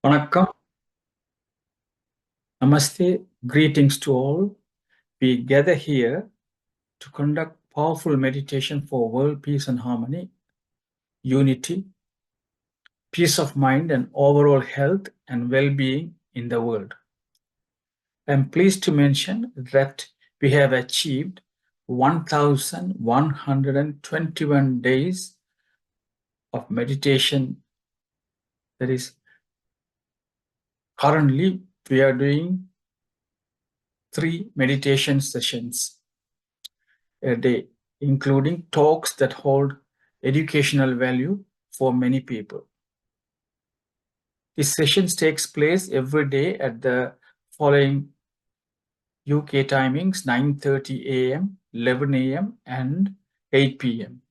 Vanakkam, Namaste, greetings to all. We gather here to conduct powerful meditation for world peace and harmony, unity, peace of mind, and overall health and well-being in the world. I am pleased to mention that we have achieved 1,121 days of meditation. That is, currently we are doing 3 meditation sessions a day, including talks that hold educational value for many people. These sessions takes place every day at the following UK timings: 9:30 a.m., 11 a.m., and 8 p.m.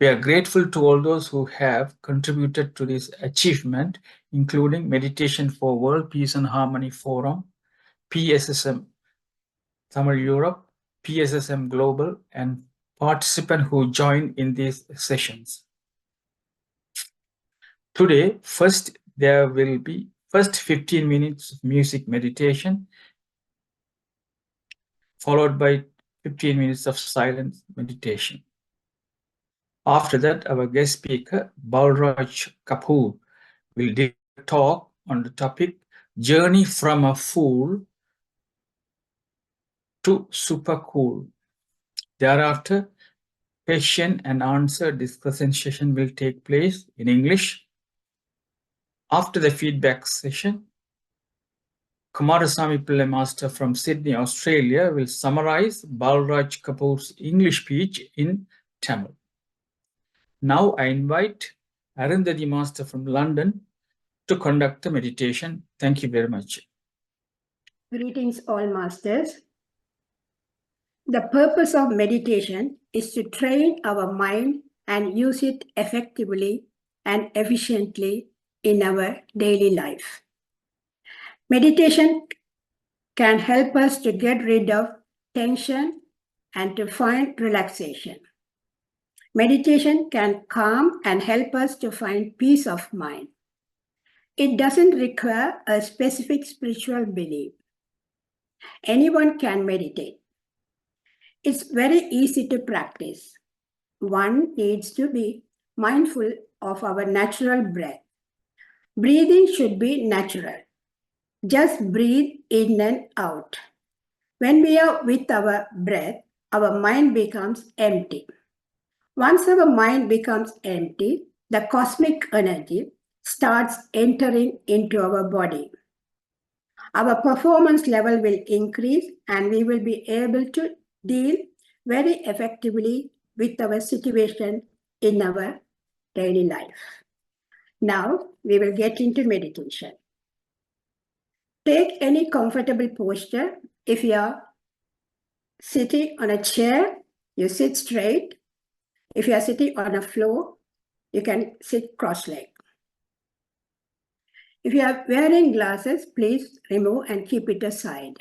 We are grateful to all those who have contributed to this achievement, including Meditation for World Peace and Harmony Forum, PSSM Tamil Europe, PSSM Global, and participants who join in these sessions. Today, there will be 15 minutes of music meditation, followed by 15 minutes of silent meditation. After that, our guest speaker, Balraj Kapoor, will talk on the topic Journey from a Fool to Super Cool. Thereafter, question and answer discussion session will take place in English. After the feedback session, Kumarasamy Pillai Master from Sydney, Australia will summarize Balraj Kapoor's English speech in Tamil. Now I invite Arundhati Master from London to conduct the meditation. Thank you very much. Greetings all masters. The purpose of meditation is to train our mind and use it effectively and efficiently in our daily life. Meditation can help us to get rid of tension and to find relaxation. Meditation can calm and help us to find peace of mind. It doesn't require a specific spiritual belief. Anyone can meditate. It's very easy to practice. One needs to be mindful of our natural breath. Breathing should be natural. Just breathe in and out. When we are with our breath, our mind becomes empty. Once our mind becomes empty, the cosmic energy starts entering into our body. Our performance level will increase and we will be able to deal very effectively with our situation in our daily life. Now we will get into meditation. Take any comfortable posture. If you are sitting on a chair, you sit straight. If you are sitting on a floor, you can sit cross-legged. If you are wearing glasses, please remove and keep it aside.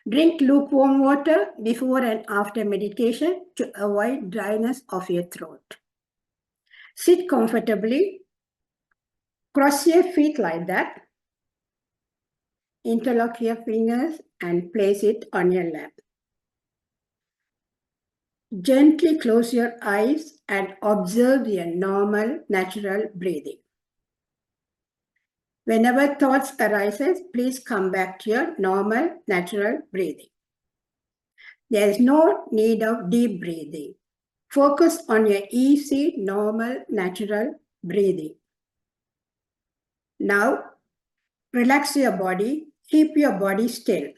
Drink lukewarm water before and after meditation to avoid dryness of your throat. Sit comfortably. Cross your feet like that. Interlock your fingers and place it on your lap. Gently close your eyes and observe your normal, natural breathing. Whenever thoughts arises, please come back to your normal, natural breathing. There is no need of deep breathing. Focus on your easy, normal, natural breathing. Now, relax your body. Keep your body still.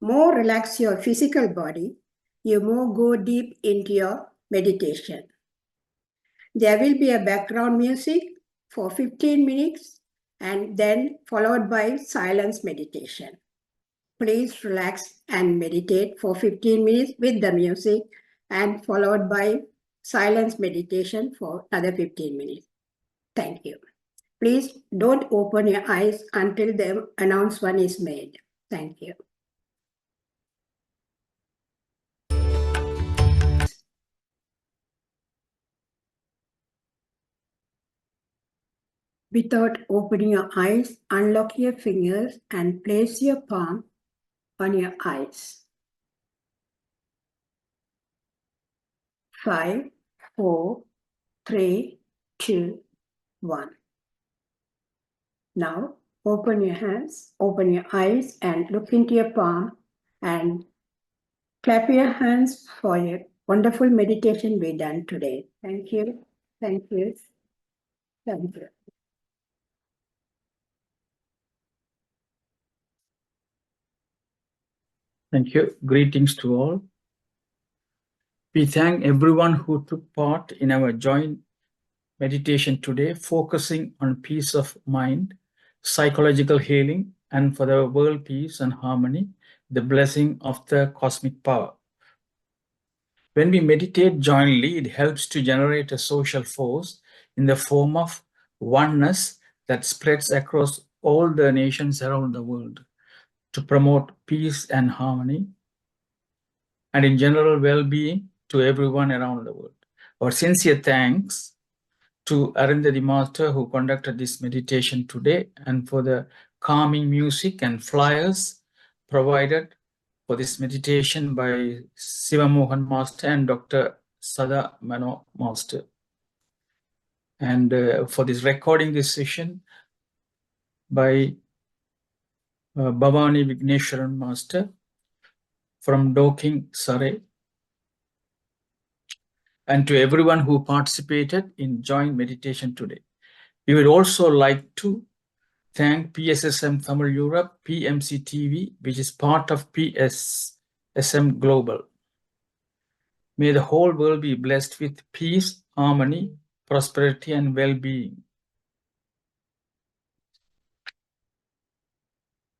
More relax your physical body, you more go deep into your meditation. There will be a background music for 15 minutes and then followed by silence meditation. Please relax and meditate for 15 minutes with the music and followed by silence meditation for another 15 minutes. Thank you. Please don't open your eyes until the announcement is made. Thank you. Without opening your eyes, unlock your fingers and place your palm on your eyes. 5, 4, 3, 2, 1. Now, open your hands, open your eyes and look into your palm and clap your hands for your wonderful meditation we done today. Thank you. Thank you. Thank you. Thank you. Greetings to all. We thank everyone who took part in our joint meditation today, focusing on peace of mind, psychological healing, and for the world peace and harmony, the blessing of the cosmic power. When we meditate jointly, it helps to generate a social force in the form of oneness that spreads across all the nations around the world to promote peace and harmony and in general well-being to everyone around the world. Our sincere thanks to Arundhati Master who conducted this meditation today and for the calming music and flyers provided for this meditation by Siva Mohan Master and Dr. Sada Mano Master. And for this recording this session by Bhavani Vigneshwaran Master from Dorking, Surrey. And to everyone who participated in joint meditation today. We would also like to thank PSSM Tamil Europe, PMC TV, which is part of PSSM Global. May the whole world be blessed with peace, harmony, prosperity, and well-being.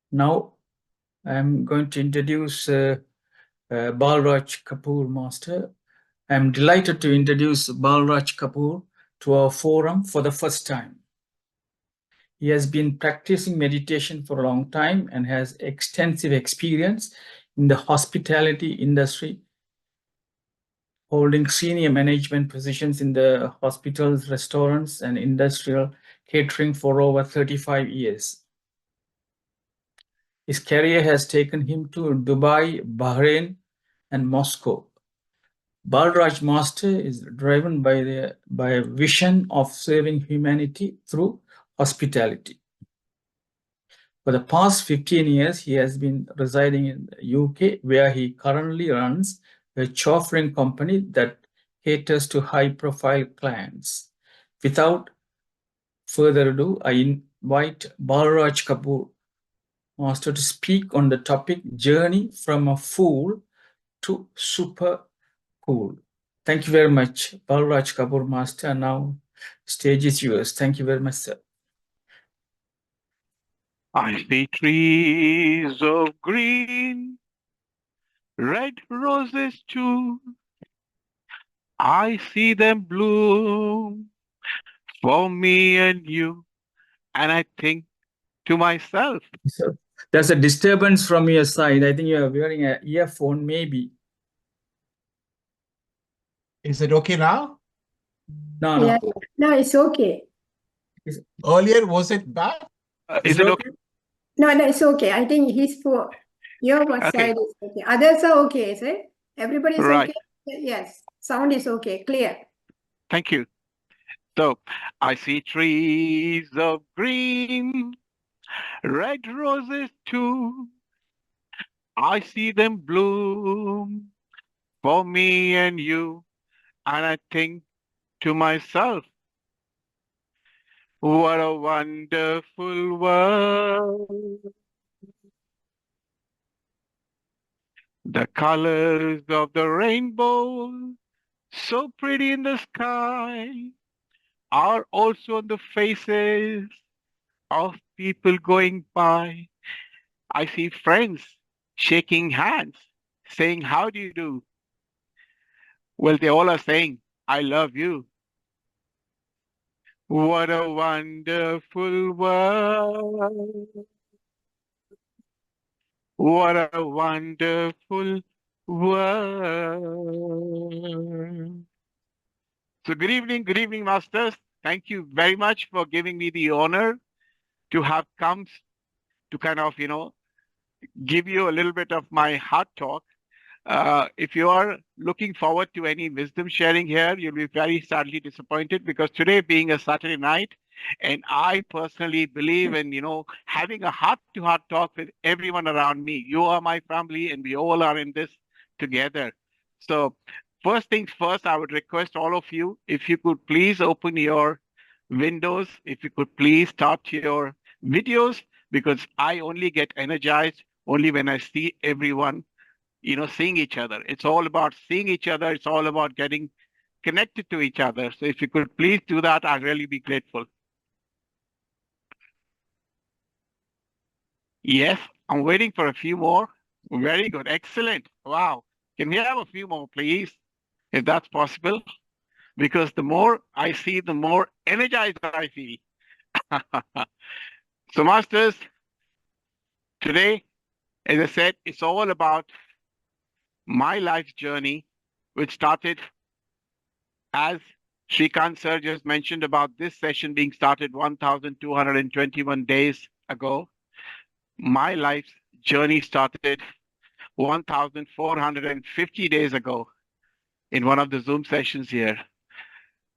Now, I'm going to introduce Balraj Kapoor Master. I'm delighted to introduce Balraj Kapoor to our forum for the first time. He has been practicing meditation for a long time and has extensive experience in the hospitality industry, holding senior management positions in the hospitals, restaurants, and industrial catering for over 35 years. His career has taken him to Dubai, Bahrain, and Moscow. Balraj Master is driven by a vision of serving humanity through hospitality. For the past 15 years, he has been residing in the UK, where he currently runs a chauffeuring company that caters to high-profile clients. Without further ado, I invite Balraj Kapoor Master to speak on the topic Journey from a Fool to Super Cool. Thank you very much, Balraj Kapoor Master. Now, stage is yours. Thank you very much, sir. I see trees of green, red roses too. I see them bloom for me and you. And I think to myself, So, there's a disturbance from your side. I think you are wearing an earphone, maybe. Is it okay now? No, Yeah, no. no, it's okay. Earlier, was it bad? is it okay? No, it's okay. I think he's for your side is okay. Others are okay, is it? Everybody is Right. okay? Yes. Sound is okay, clear. Thank you. So I see trees of green, red roses too. I see them bloom for me and you. And I think to myself, what a wonderful world. The colors of the rainbow, so pretty in the sky, are also on the faces of people going by. I see friends shaking hands, saying, how do you do? Well, they all are saying, I love you. What a wonderful world. What a wonderful world. So good evening, masters. Thank you very much for giving me the honor to have come to kind of, give you a little bit of my heart talk. If you are looking forward to any wisdom sharing here, you'll be very sadly disappointed because today being a Saturday night, and I personally believe in, having a heart-to-heart talk with everyone around me. You are my family, and we all are in this together. So, first things first, I would request all of you, if you could please open your windows, if you could please start your videos, because I only get energized only when I see everyone seeing each other. It's all about seeing each other. It's all about getting connected to each other. So if you could please do that, I'd really be grateful. Yes, I'm waiting for a few more. Very good. Excellent. Wow. Can we have a few more, please? If that's possible. Because the more I see, the more energized I feel. So, Masters, today, as I said, it's all about my life's journey, which started as Shrikant sir just mentioned about this session being started 1,221 days ago. My life's journey started 1,450 days ago in one of the Zoom sessions here.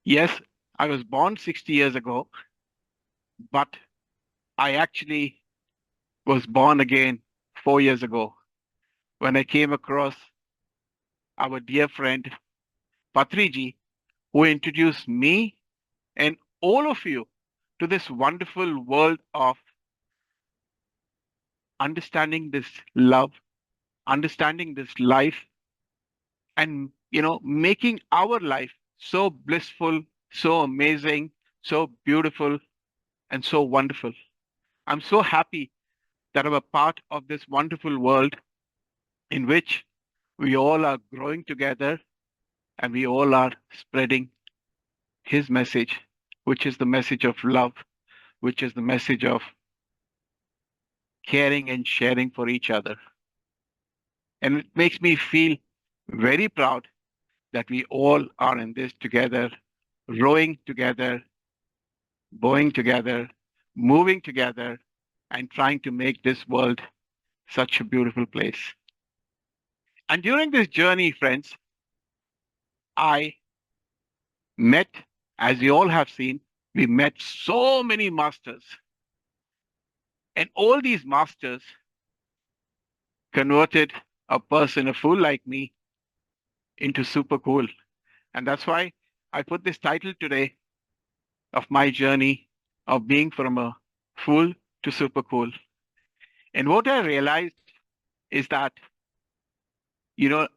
Yes, I was born 60 years ago, but I actually was born again 4 years ago when I came across our dear friend Patriji, who introduced me and all of you to this wonderful world of understanding this love, understanding this life, and making our life so blissful, so amazing, so beautiful, and so wonderful. I'm so happy that I'm a part of this wonderful world in which we all are growing together and we all are spreading his message, which is the message of love, which is the message of caring and sharing for each other. And it makes me feel very proud that we all are in this together, rowing together, bowing together, moving together, and trying to make this world such a beautiful place. And during this journey, friends, I met, as you all have seen, we met so many masters. And all these masters converted a person, a fool like me, into super cool. And that's why I put this title today of my journey of being from a fool to super cool. And what I realized is that,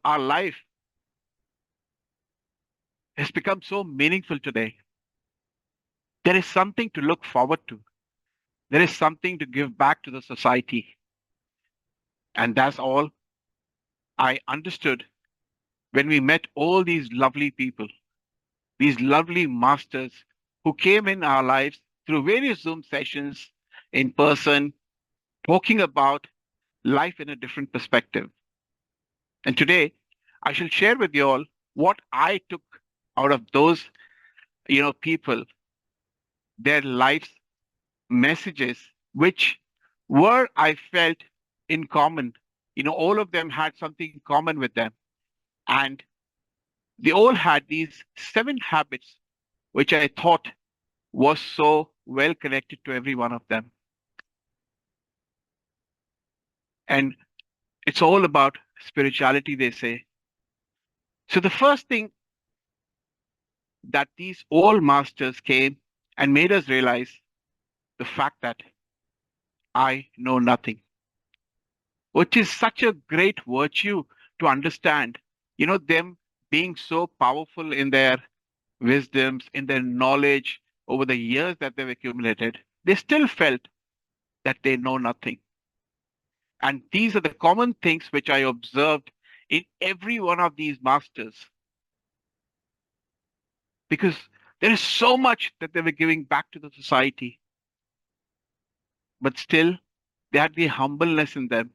our life has become so meaningful today. There is something to look forward to. There is something to give back to the society. And that's all I understood when we met all these lovely people, these lovely masters who came in our lives through various Zoom sessions in person, talking about life in a different perspective. And today, I shall share with you all what I took out of those, people, their lives, messages, which were, I felt, in common. All of them had something in common with them. And they all had these 7 habits, which I thought was so well connected to every one of them. And it's all about spirituality, they say. So the first thing that these all masters came and made us realize the fact that I know nothing, which is such a great virtue to understand. Them being so powerful in their wisdoms, in their knowledge over the years that they've accumulated, they still felt that they know nothing. And these are the common things which I observed in every one of these masters. Because there is so much that they were giving back to the society. But still, they had the humbleness in them,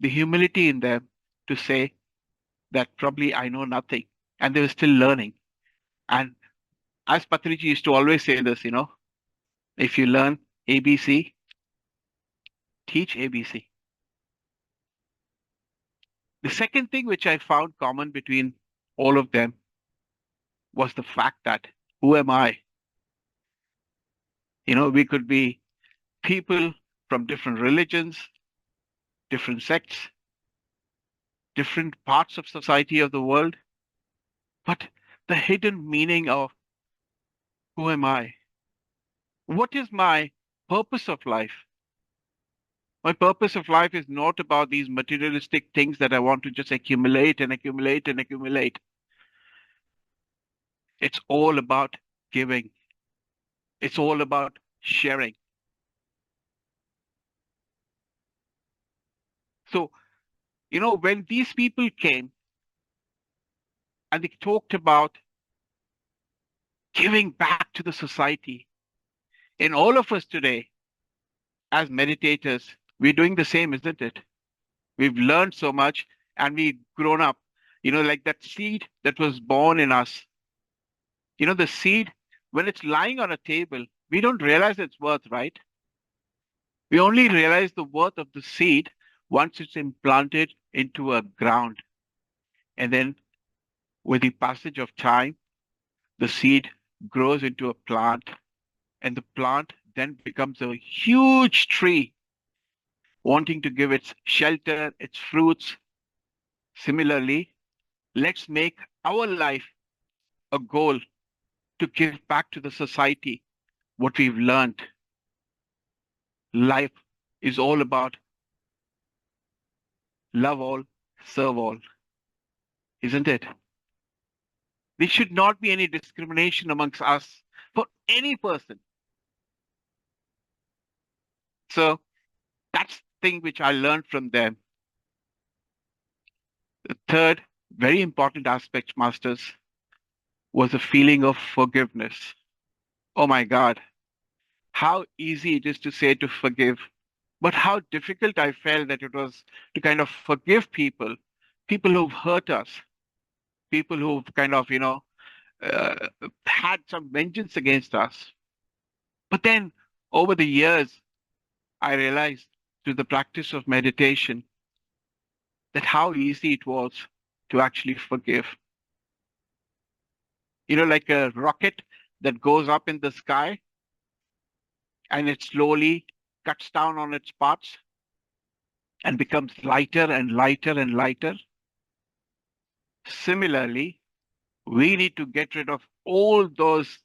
the humility in them to say that probably I know nothing. And they were still learning. And as Patriji used to always say this, if you learn ABC, teach ABC. The second thing which I found common between all of them was the fact that, who am I? We could be people from different religions, different sects, different parts of society of the world, but the hidden meaning of who am I? What is my purpose of life? My purpose of life is not about these materialistic things that I want to just accumulate and accumulate and accumulate. It's all about giving. It's all about sharing. So, when these people came and they talked about giving back to the society, in all of us today, as meditators, we're doing the same, isn't it? We've learned so much and we've grown up, like that seed that was born in us. The seed, when it's lying on a table, we don't realize its worth, right? We only realize the worth of the seed once it's implanted into a ground. And then with the passage of time, the seed grows into a plant, and the plant then becomes a huge tree, wanting to give its shelter, its fruits. Similarly, let's make our life a goal to give back to the society what we've learned. Life is all about love all, serve all, isn't it? There should not be any discrimination amongst us for any person. So that's the thing which I learned from them. The third very important aspect, masters, was a feeling of forgiveness. Oh my God, how easy it is to say to forgive, but how difficult I felt that it was to kind of forgive people who've hurt us, people who've kind of, had some vengeance against us. But then over the years, I realized through the practice of meditation that how easy it was to actually forgive. Like a rocket that goes up in the sky and it slowly cuts down on its parts and becomes lighter and lighter and lighter. Similarly, we need to get rid of all those,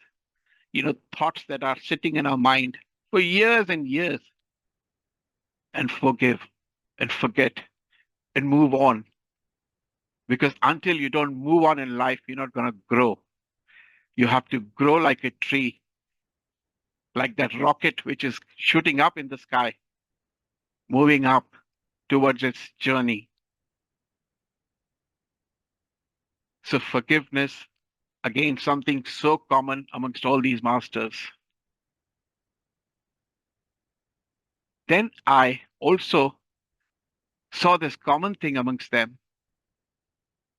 thoughts that are sitting in our mind for years and years and forgive and forget and move on. Because until you don't move on in life, you're not going to grow. You have to grow like a tree, like that rocket which is shooting up in the sky, moving up towards its journey. So forgiveness, again, something so common amongst all these masters. Then I also saw this common thing amongst them,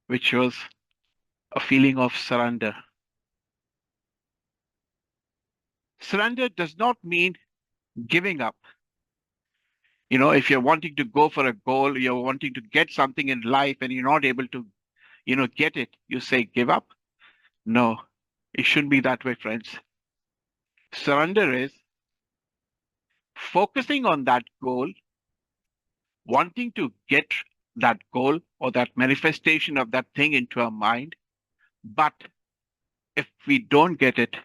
which was a feeling of surrender. Surrender does not mean giving up. If you're wanting to go for a goal, you're wanting to get something in life and you're not able to, get it, you say give up. No, it shouldn't be that way, friends. Surrender is focusing on that goal, wanting to get that goal or that manifestation of that thing into our mind. But if we don't get it,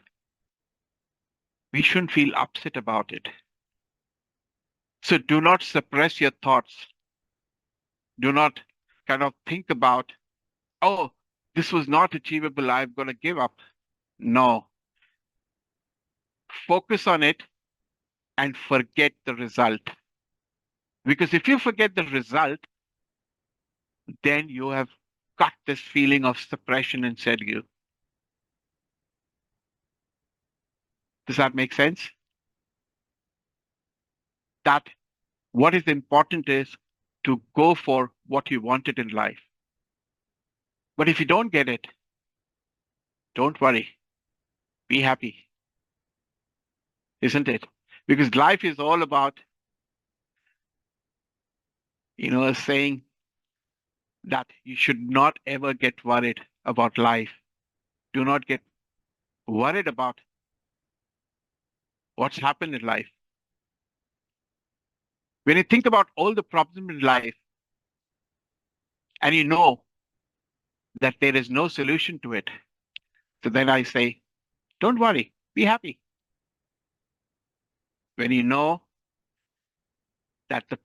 we shouldn't feel upset about it. So do not suppress your thoughts. Do not kind of think about, oh, this was not achievable, I'm going to give up. No. Focus on it and forget the result. Because if you forget the result, then you have got this feeling of suppression inside you. Does that make sense? That what is important is to go for what you wanted in life. But if you don't get it, don't worry. Be happy, isn't it? Because life is all about, a saying that you should not ever get worried about life. Do not get worried about what's happened in life. When you think about all the problems in life and you know that there is no solution to it, so then I say, don't worry, be happy. When you know that the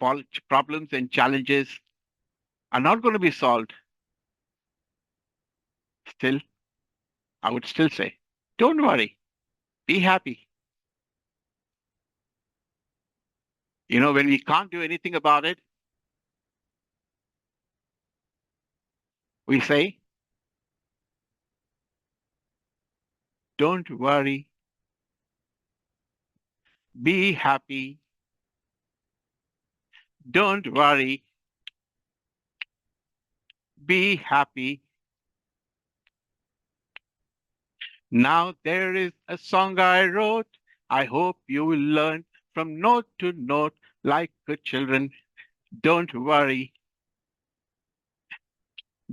problems and challenges are not going to be solved, still, I would still say, don't worry, be happy. When we can't do anything about it, we say, don't worry, be happy. Don't worry, be happy. Now there is a song I wrote. I hope you will learn from note to note like good children. Don't worry,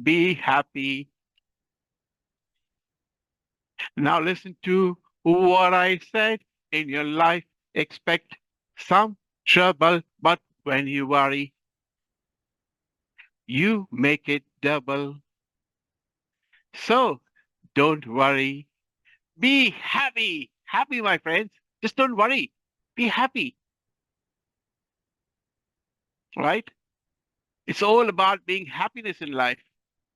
be happy. Now listen to what I said. In your life, expect some trouble, but when you worry, you make it double. So don't worry, be happy. Happy, my friends. Just don't worry. Be happy. Right? It's all about being happiness in life.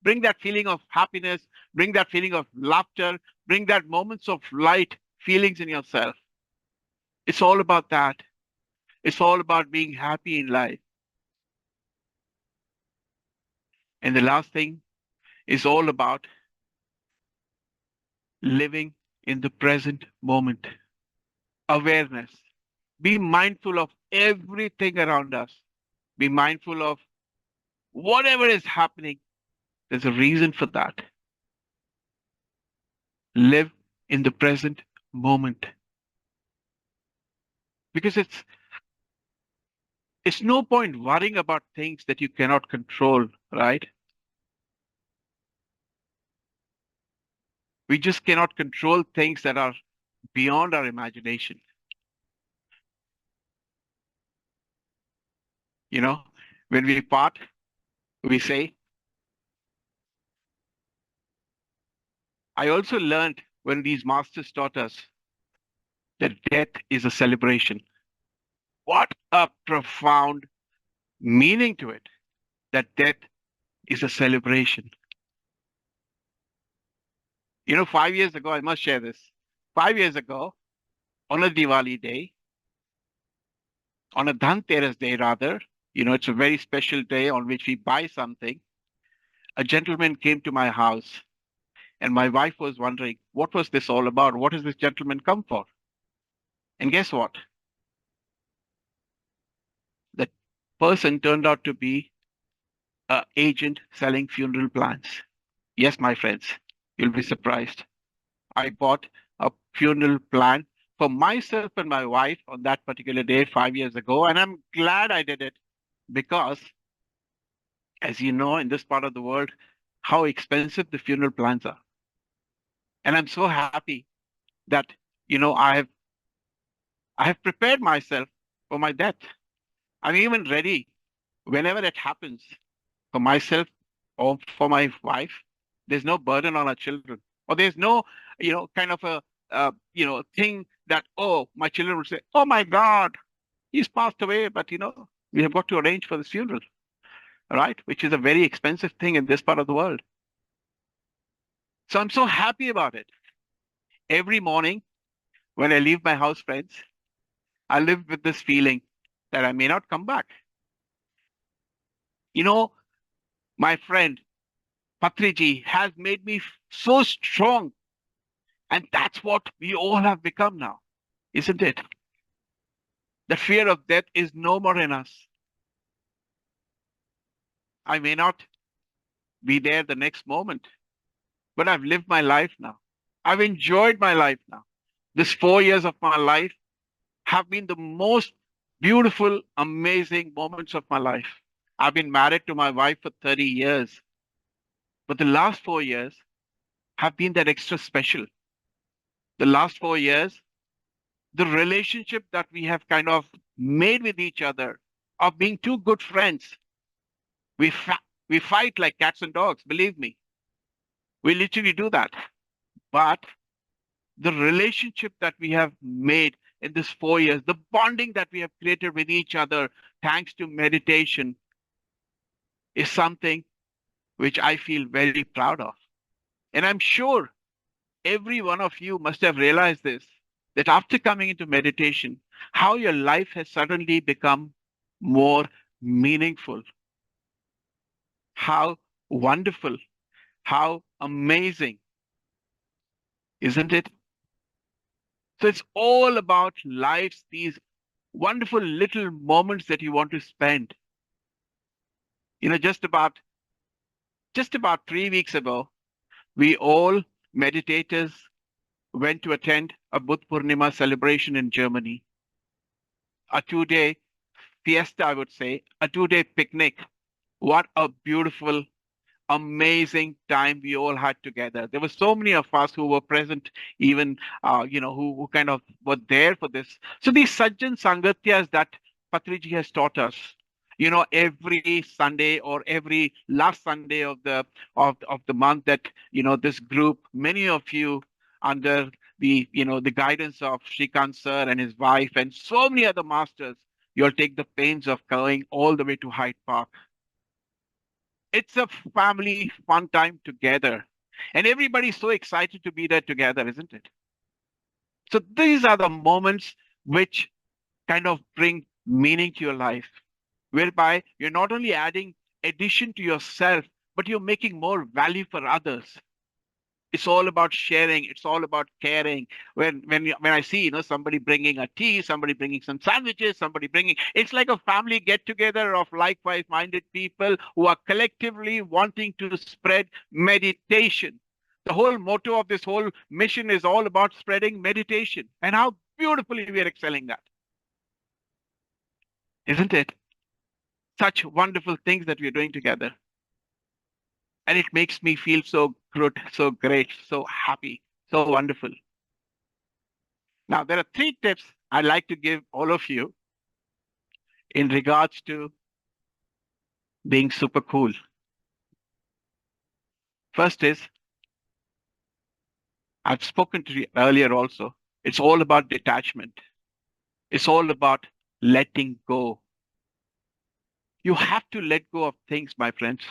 Bring that feeling of happiness, bring that feeling of laughter, bring that moments of light feelings in yourself. It's all about that. It's all about being happy in life. And the last thing is all about living in the present moment. Awareness. Be mindful of everything around us. Be mindful of whatever is happening. There's a reason for that. Live in the present moment. Because it's no point worrying about things that you cannot control, right? We just cannot control things that are beyond our imagination. When we part, we say, I also learned when these masters taught us that death is a celebration. What a profound meaning to it, that death is a celebration. 5 years ago, I must share this. 5 years ago, on a Diwali day, on a Dhanteras day rather, it's a very special day on which we buy something. A gentleman came to my house and my wife was wondering, what was this all about? What has this gentleman come for? And guess what? The person turned out to be an agent selling funeral plans. Yes, my friends, you'll be surprised. I bought a funeral plan for myself and my wife on that particular day 5 years ago. And I'm glad I did it because, as you know, in this part of the world, how expensive the funeral plans are. And I'm so happy that, I have prepared myself for my death. I'm even ready whenever it happens for myself or for my wife. There's no burden on our children, or there's no, kind of a, thing that, oh, my children would say, oh my God, he's passed away, but, we have got to arrange for the funeral, right? Which is a very expensive thing in this part of the world. So I'm so happy about it. Every morning when I leave my house, friends, I live with this feeling that I may not come back. My friend Patriji has made me so strong. And that's what we all have become now, isn't it? The fear of death is no more in us. I may not be there the next moment, but I've lived my life now. I've enjoyed my life now. This 4 years of my life have been the most beautiful, amazing moments of my life. I've been married to my wife for 30 years, but the last 4 years have been that extra special. The last 4 years, the relationship that we have kind of made with each other of being two good friends. We fight like cats and dogs, believe me. We literally do that. But the relationship that we have made in this 4 years, the bonding that we have created with each other, thanks to meditation, is something which I feel very proud of. And I'm sure every one of you must have realized this, that after coming into meditation, how your life has suddenly become more meaningful. How wonderful, how amazing, isn't it? So it's all about life's these wonderful little moments that you want to spend. You know, just about 3 weeks ago, we all meditators went to attend a Buddha Purnima celebration in Germany. A 2-day fiesta, I would say, a 2-day picnic. What a beautiful, amazing time we all had together. There were so many of us who were present, even who kind of were there for this. So these Sajjan Sangatyas that Patriji has taught us, every Sunday or every last Sunday of the month, that this group, many of you under the guidance of Shrikant sir and his wife and so many other masters, you'll take the pains of going all the way to Hyde Park. It's a family fun time together. And everybody's so excited to be there together, isn't it? So these are the moments which kind of bring meaning to your life, whereby you're not only adding addition to yourself, but you're making more value for others. It's all about sharing. It's all about caring. When I see somebody bringing a tea, somebody bringing some sandwiches, somebody bringing, it's like a family get together of likewise minded people who are collectively wanting to spread meditation. The whole motto of this whole mission is all about spreading meditation, and how beautifully we are excelling that, isn't it? Such wonderful things that we're doing together. And it makes me feel so good, so great, so happy, so wonderful. Now, there are 3 tips I'd like to give all of you in regards to being super cool. First is, I've spoken to you earlier also, it's all about detachment. It's all about letting go. You have to let go of things, my friends.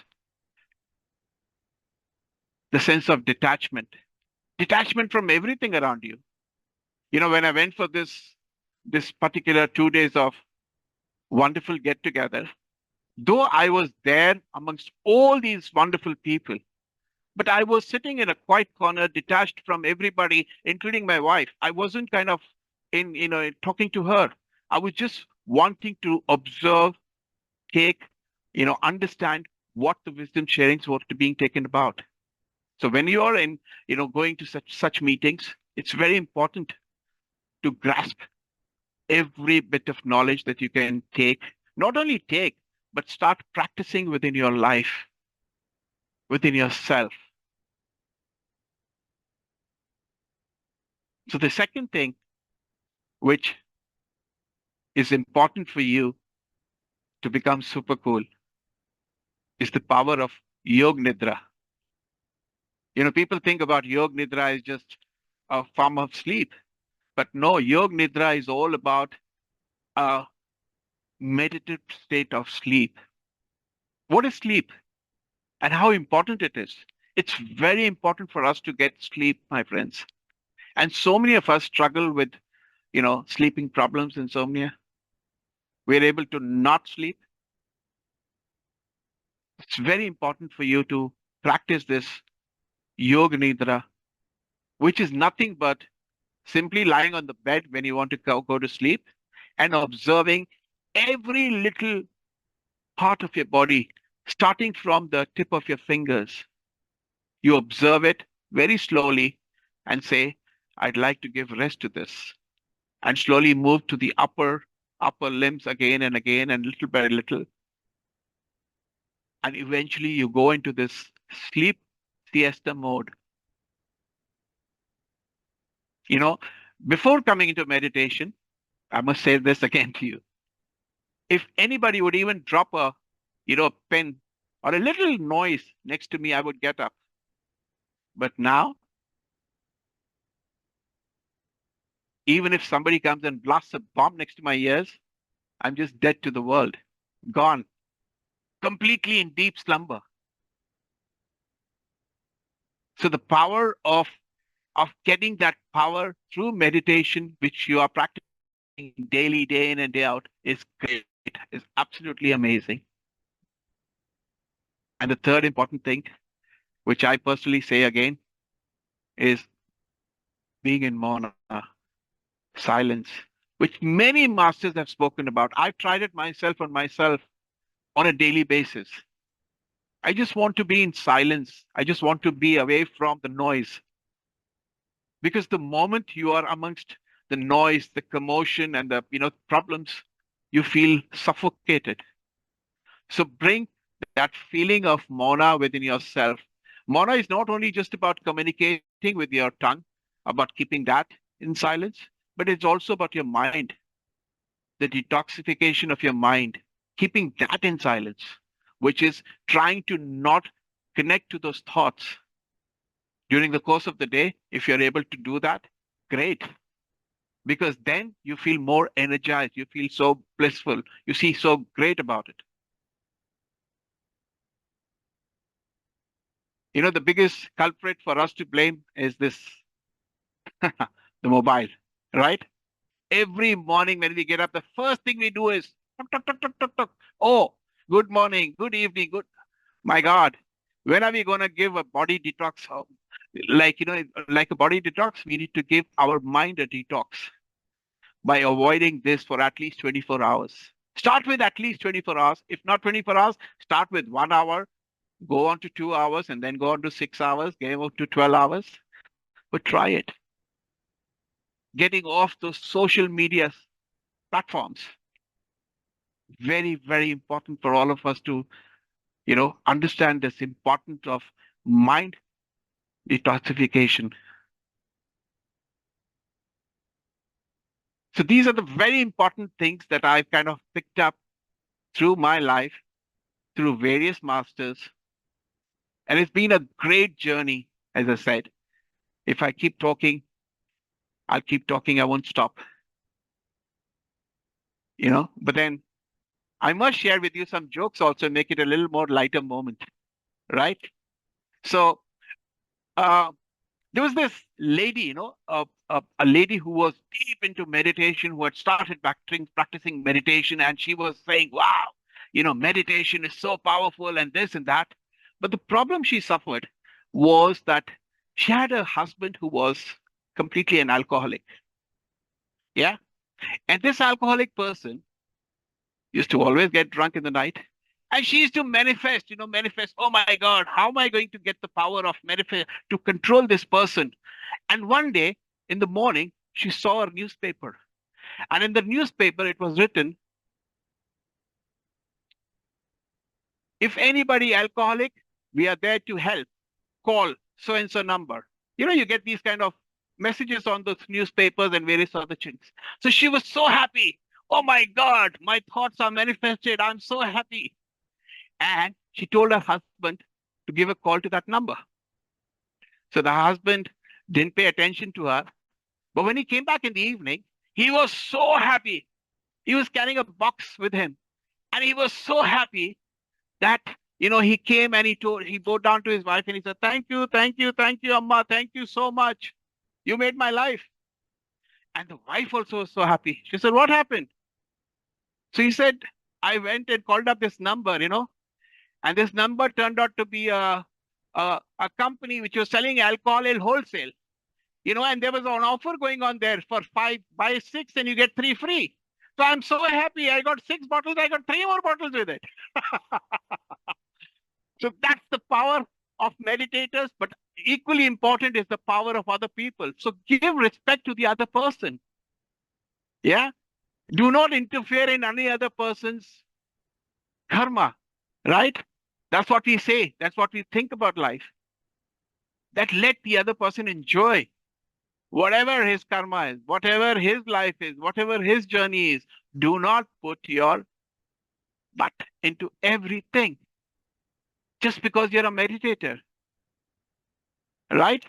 The sense of detachment from everything around you. When I went for this particular 2 days of wonderful get together, though I was there amongst all these wonderful people, but I was sitting in a quiet corner, detached from everybody, including my wife. I wasn't kind of talking to her. I was just wanting to observe, take, understand what the wisdom sharings were being taken about. So when you are in, going to such meetings, it's very important to grasp every bit of knowledge that you can take, not only take, but start practicing within your life, within yourself. So the second thing which is important for you to become super cool is the power of Yog Nidra. People think about Yog Nidra as just a form of sleep, but no, Yog Nidra is all about a meditative state of sleep. What is sleep and how important it is? It's very important for us to get sleep, my friends. And so many of us struggle with, sleeping problems, insomnia. We're able to not sleep. It's very important for you to practice this Yoga Nidra, which is nothing but simply lying on the bed when you want to go to sleep and observing every little part of your body, starting from the tip of your fingers. You observe it very slowly and say, I'd like to give rest to this and slowly move to the upper limbs again and again and little by little. And eventually you go into this sleep siesta mode. You know, before coming into meditation, I must say this again to you. If anybody would even drop a pen or a little noise next to me, I would get up. But now, even if somebody comes and blasts a bomb next to my ears, I'm just dead to the world, gone, completely in deep slumber. So the power of getting that power through meditation, which you are practicing daily, day in and day out, is great, is absolutely amazing. And the third important thing, which I personally say again, is being in Mauna, silence, which many masters have spoken about. I've tried it myself on a daily basis. I just want to be in silence. I just want to be away from the noise. Because the moment you are amongst the noise, the commotion, and the problems, you feel suffocated. So bring that feeling of Mauna within yourself. Mauna is not only just about communicating with your tongue, about keeping that in silence, but it's also about your mind, the detoxification of your mind, keeping that in silence, which is trying to not connect to those thoughts. During the course of the day, if you're able to do that, great. Because then you feel more energized, you feel so blissful, you see so great about it. The biggest culprit for us to blame is this, the mobile, right? Every morning when we get up, the first thing we do is, tuk, tuk, tuk, tuk, tuk, tuk. Oh, good morning, good evening, my God, when are we going to give a body detox? Like a body detox, we need to give our mind a detox by avoiding this for at least 24 hours. Start with at least 24 hours. If not 24 hours, start with 1 hour, go on to 2 hours, and then go on to 6 hours, go on to 12 hours. But try it. Getting off those social media platforms. Very, very important for all of us to, understand this importance of mind detoxification. So these are the very important things that I've kind of picked up through my life, through various masters. And it's been a great journey, as I said. If I keep talking, I'll keep talking. I won't stop. But then I must share with you some jokes also, make it a little more lighter moment, right? So there was this lady, a lady who was deep into meditation, who had started practicing meditation, and she was saying, wow, meditation is so powerful and this and that. But the problem she suffered was that she had a husband who was completely an alcoholic. Yeah. And this alcoholic person used to always get drunk in the night. And she used to manifest, oh my God, how am I going to get the power of manifest to control this person? And one day in the morning, she saw a newspaper. And in the newspaper, it was written, if anybody alcoholic, we are there to help. Call so-and-so number. You get these kind of messages on those newspapers and various other things. So she was so happy. Oh my God, my thoughts are manifested. I'm so happy. And she told her husband to give a call to that number. So the husband didn't pay attention to her. But when he came back in the evening, he was so happy. He was carrying a box with him. And he was so happy that, he came and he bowed down to his wife and he said, thank you, Amma. Thank you so much. You made my life. And the wife also was so happy. She said, what happened? So he said, I went and called up this number, and this number turned out to be a company which was selling alcohol in wholesale, and there was an offer going on there for 5 buy 6 and you get 3 free. So I'm so happy. I got 6 bottles. I got 3 more bottles with it. So that's the power of meditators. But, equally important is the power of other people. So give respect to the other person. Yeah. Do not interfere in any other person's karma, right? That's what we say. That's what we think about life. That let the other person enjoy whatever his karma is, whatever his life is, whatever his journey is. Do not put your butt into everything just because you're a meditator, right?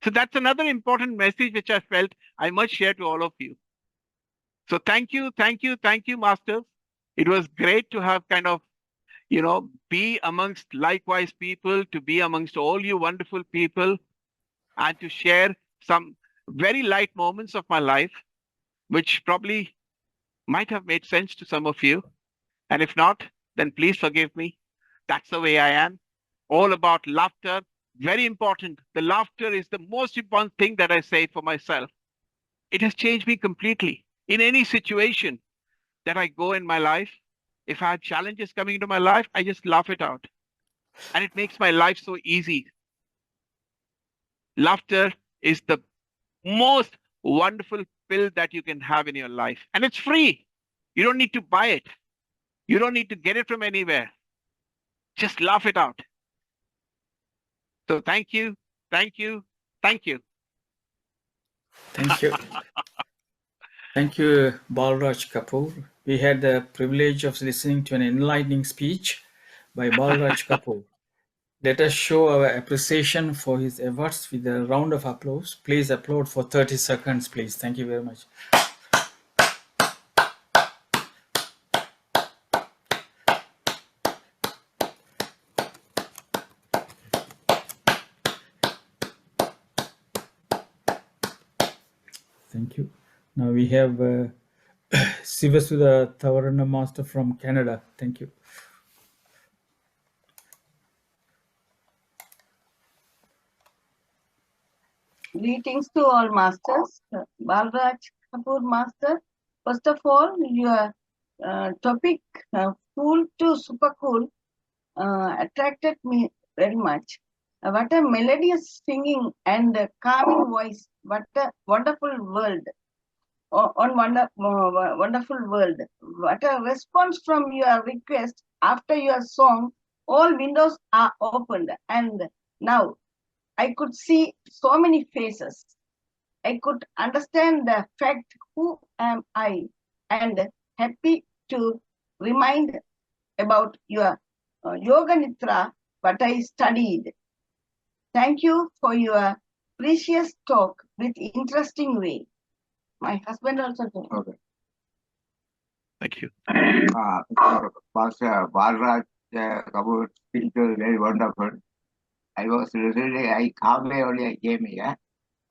So that's another important message which I felt I must share to all of you. So thank you, masters. It was great to have kind of, be amongst likewise people, to be amongst all you wonderful people, and to share some very light moments of my life, which probably might have made sense to some of you. And if not, then please forgive me. That's the way I am. All about laughter. Very important. The laughter is the most important thing that I say for myself. It has changed me completely. In any situation that I go in my life, if I have challenges coming into my life, I just laugh it out. And it makes my life so easy. Laughter is the most wonderful pill that you can have in your life. And it's free. You don't need to buy it. You don't need to get it from anywhere. Just laugh it out. So thank you, thank you, thank you. Thank you. Thank you, Balraj Kapoor. We had the privilege of listening to an enlightening speech by Balraj Kapoor. Let us show our appreciation for his efforts with a round of applause. Please applaud for 30 seconds, please. Thank you very much. Thank you. Now we have Sivasudha Tavarana Master from Canada. Thank you. Greetings to all masters. Balraj Kapoor master. First of all, your topic, cool to super cool, attracted me very much. What a melodious singing and calming voice. What a wonderful world. Wonderful world. What a response from your request after your song. All windows are opened, and now I could see so many faces. I could understand the fact, who am I? And happy to remind about your Yoga Nitra, what I studied. Thank you for your precious talk with interesting way. My husband also talked. Okay. Thank you. Pastor Balraj Kapoor speech was very wonderful. I was listening, I calmly only I came here.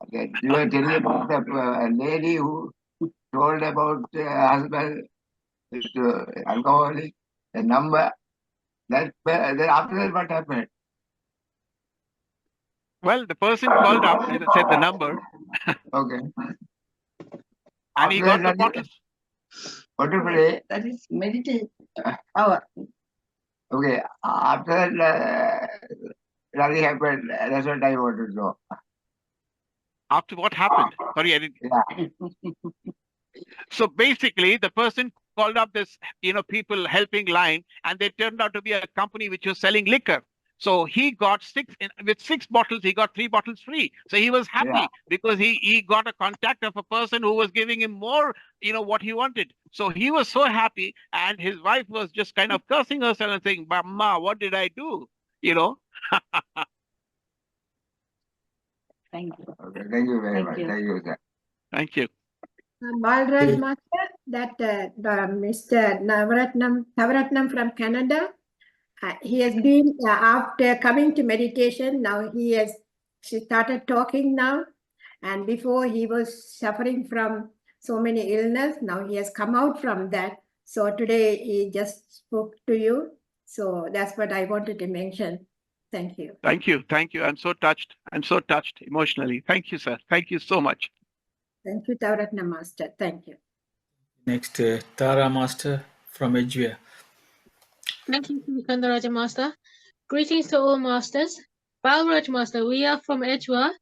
Okay. You were telling about the lady who told about husband alcoholic, the number. Then after that, what happened? Well, the person called up, as I said, the number. Okay. And he got the bottles. Wonderfully. That is meditate hour. Okay. After that, nothing happened. That's what I wanted to know. After what happened? Sorry, I didn't. Yeah. So basically, the person called up this, people helping line, and they turned out to be a company which was selling liquor. So he got with 6 bottles, he got 3 bottles free. So he was happy because he got a contact of a person who was giving him more, what he wanted. So he was so happy, and his wife was just kind of cursing herself and saying, "Ma, what did I do?" Thank you. Okay. Thank you very much. Thank you, sir. Thank you. Balraj Master, that Mr. Navaratnam from Canada, he has been, after coming to meditation, now she started talking now. And before he was suffering from so many illness, now he has come out from that. So today he just spoke to you. So that's what I wanted to mention. Thank you. Thank you. Thank you. I'm so touched. I'm so touched emotionally. Thank you, sir. Thank you so much. Thank you, Tavaratna Master. Thank you. Next, Tara Master from Edgeware. Thank you, Kandaraja Master. Greetings to all masters. Balraj Master, we are from Edgware.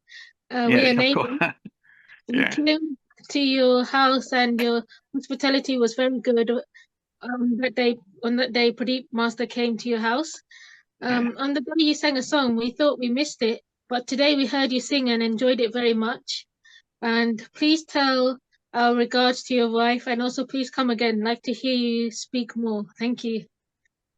We are Yes, of neighbors. course. We Yeah. came to your house and your hospitality was very good. On that day, Pradeep Master came to your house. On the day you sang a song, we thought we missed it, but today we heard you sing and enjoyed it very much. And please tell our regards to your wife, and also please come again. I'd like to hear you speak more. Thank you.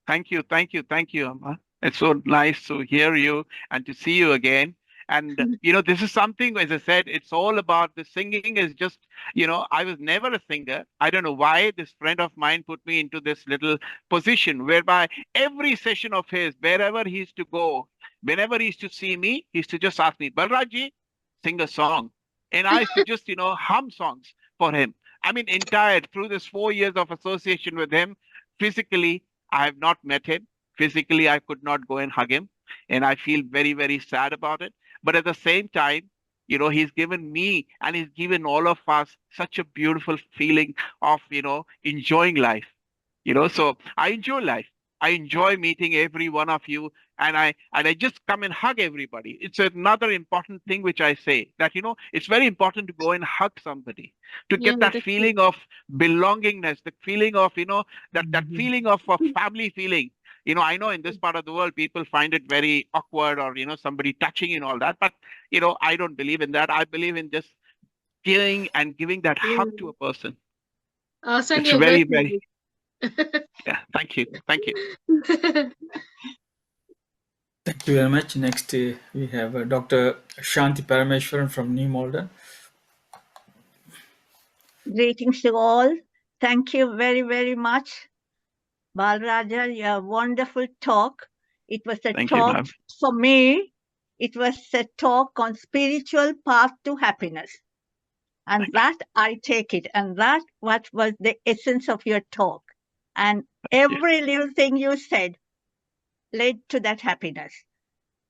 Thank you, thank you, thank you, Amma. It's so nice to hear you and to see you again. And this is something, as I said, it's all about the singing is just, I was never a singer. I don't know why this friend of mine put me into this little position whereby every session of his, wherever he used to go, whenever he used to see me, he used to just ask me, Balraji, sing a song. And I used to just, hum songs for him. I mean, through this 4 years of association with him, physically, I have not met him. Physically, I could not go and hug him. And I feel very, very sad about it. But at the same time, he's given me and he's given all of us such a beautiful feeling of, enjoying life. So I enjoy life. I enjoy meeting every one of you, and I just come and hug everybody. It's another important thing which I say that it's very important to go and hug somebody to Yeah, get that that's feeling of belongingness, the feeling of that feeling of a family feeling. I know in this part of the world people find it very awkward or somebody touching and all that, but I don't believe in that. I believe in just giving that hug to a person. I'll send It's you a very, birthday very. Yeah, thank you. Thank you. gift. Thank you very much. Next, we have Dr. Shanti Parameshwaran from New Malden. Greetings to all. Thank you very, very much, Balraja. Your wonderful talk. It was a Thank you, talk ma'am. for me. It was a talk on spiritual path to happiness. And that I take it. And that what was the essence of your talk. And every little thing you said led to that happiness,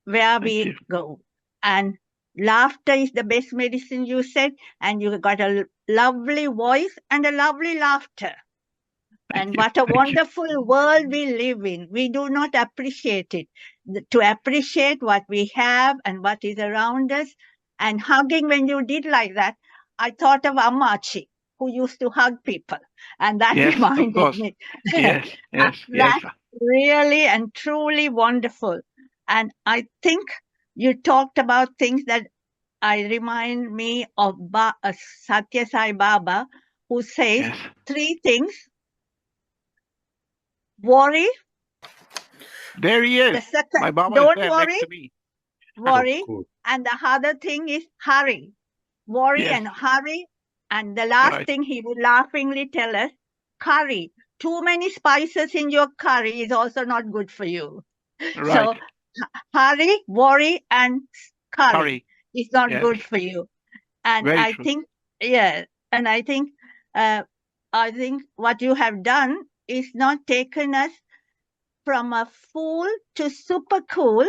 where we go. And laughter is the best medicine, you said, and you got a lovely voice and a lovely laughter. And what a wonderful world we live in. We do not appreciate it. To appreciate what we have and what is around us. And hugging, when you did like that, I thought of Ammachi, who used to hug people. And that Yes, of reminded course. me. Yes, yes, That's yes. really and truly wonderful. And I think you talked about things that I remind me of Satya Sai Baba, who says Yes. 3 things. Worry. There he The is. second, My Baba is don't there worry. next to me. Worry. Cool. And the other thing is hurry. Worry Yes. and hurry. And the last Right. thing he would laughingly tell us, curry. Too many spices in your curry is also not good for you. Right. So hurry, worry, and curry Curry. is not Yes. good for you. And Very I true. think, yeah, and I think what you have done is not taken us from a fool to super cool.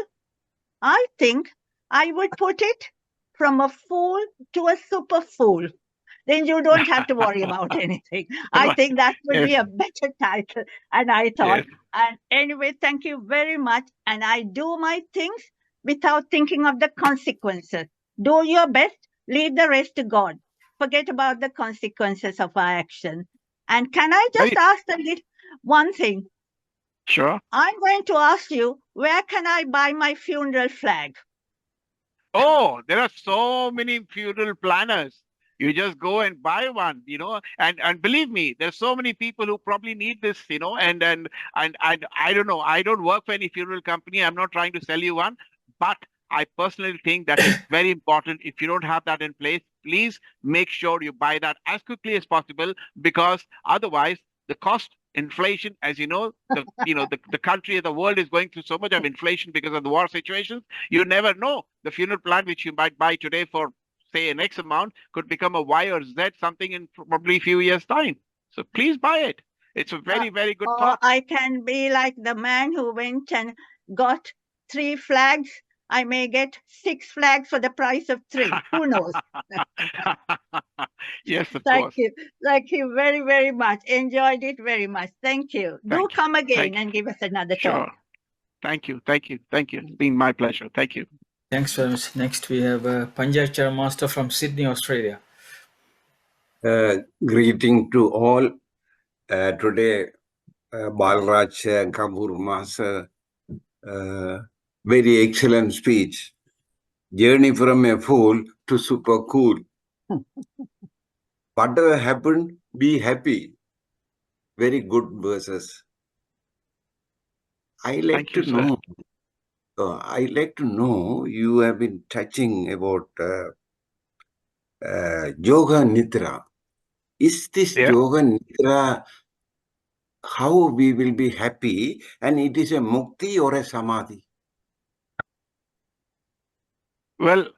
I think I would put it from a fool to a super fool. Then you don't have to worry about anything. I Right. think that would be Yes. a better title. And I thought, Yes. and anyway, thank you very much. And I do my things without thinking of the consequences. Do your best, leave the rest to God. Forget about the consequences of our action. And can I just ask one thing? Sure. I'm going to ask you, where can I buy my funeral flag? Oh, there are so many funeral planners. You just go and buy one, and believe me, there's so many people who probably need this, and I don't know. I don't work for any funeral company. I'm not trying to sell you one, but I personally think that it's very important. If you don't have that in place, please make sure you buy that as quickly as possible, because otherwise the cost inflation, as you know, the country, the world is going through so much of inflation because of the war situations. You never know. The funeral plan which you might buy today for, say, an X amount could become a Y or Z something in probably a few years' time. So please buy it. It's a very, very good Or thought. I can be like the man who went and got 3 flags. I may get 6 flags for the price of 3. Who knows? Yes, of Thank course. you. Thank you very, very much. Enjoyed it very much. Thank you. Do Thank you. come again Thank you. and give us another Sure. talk. Thank you. Thank you. Thank you. It's been my pleasure. Thank you. Thanks very much. Next, we have Panjachar Master from Sydney, Australia. Greeting to all. Today, Balraj Kapoor Master, very excellent speech. Journey from a fool to super cool. Whatever happened, be happy. Very good verses. I like Thank you, to sir. know. I like to know. You have been touching about Yoga Nidra. Is this Yeah. Yoga Nidra how we will be happy, and it is a mukti or a samadhi? Well,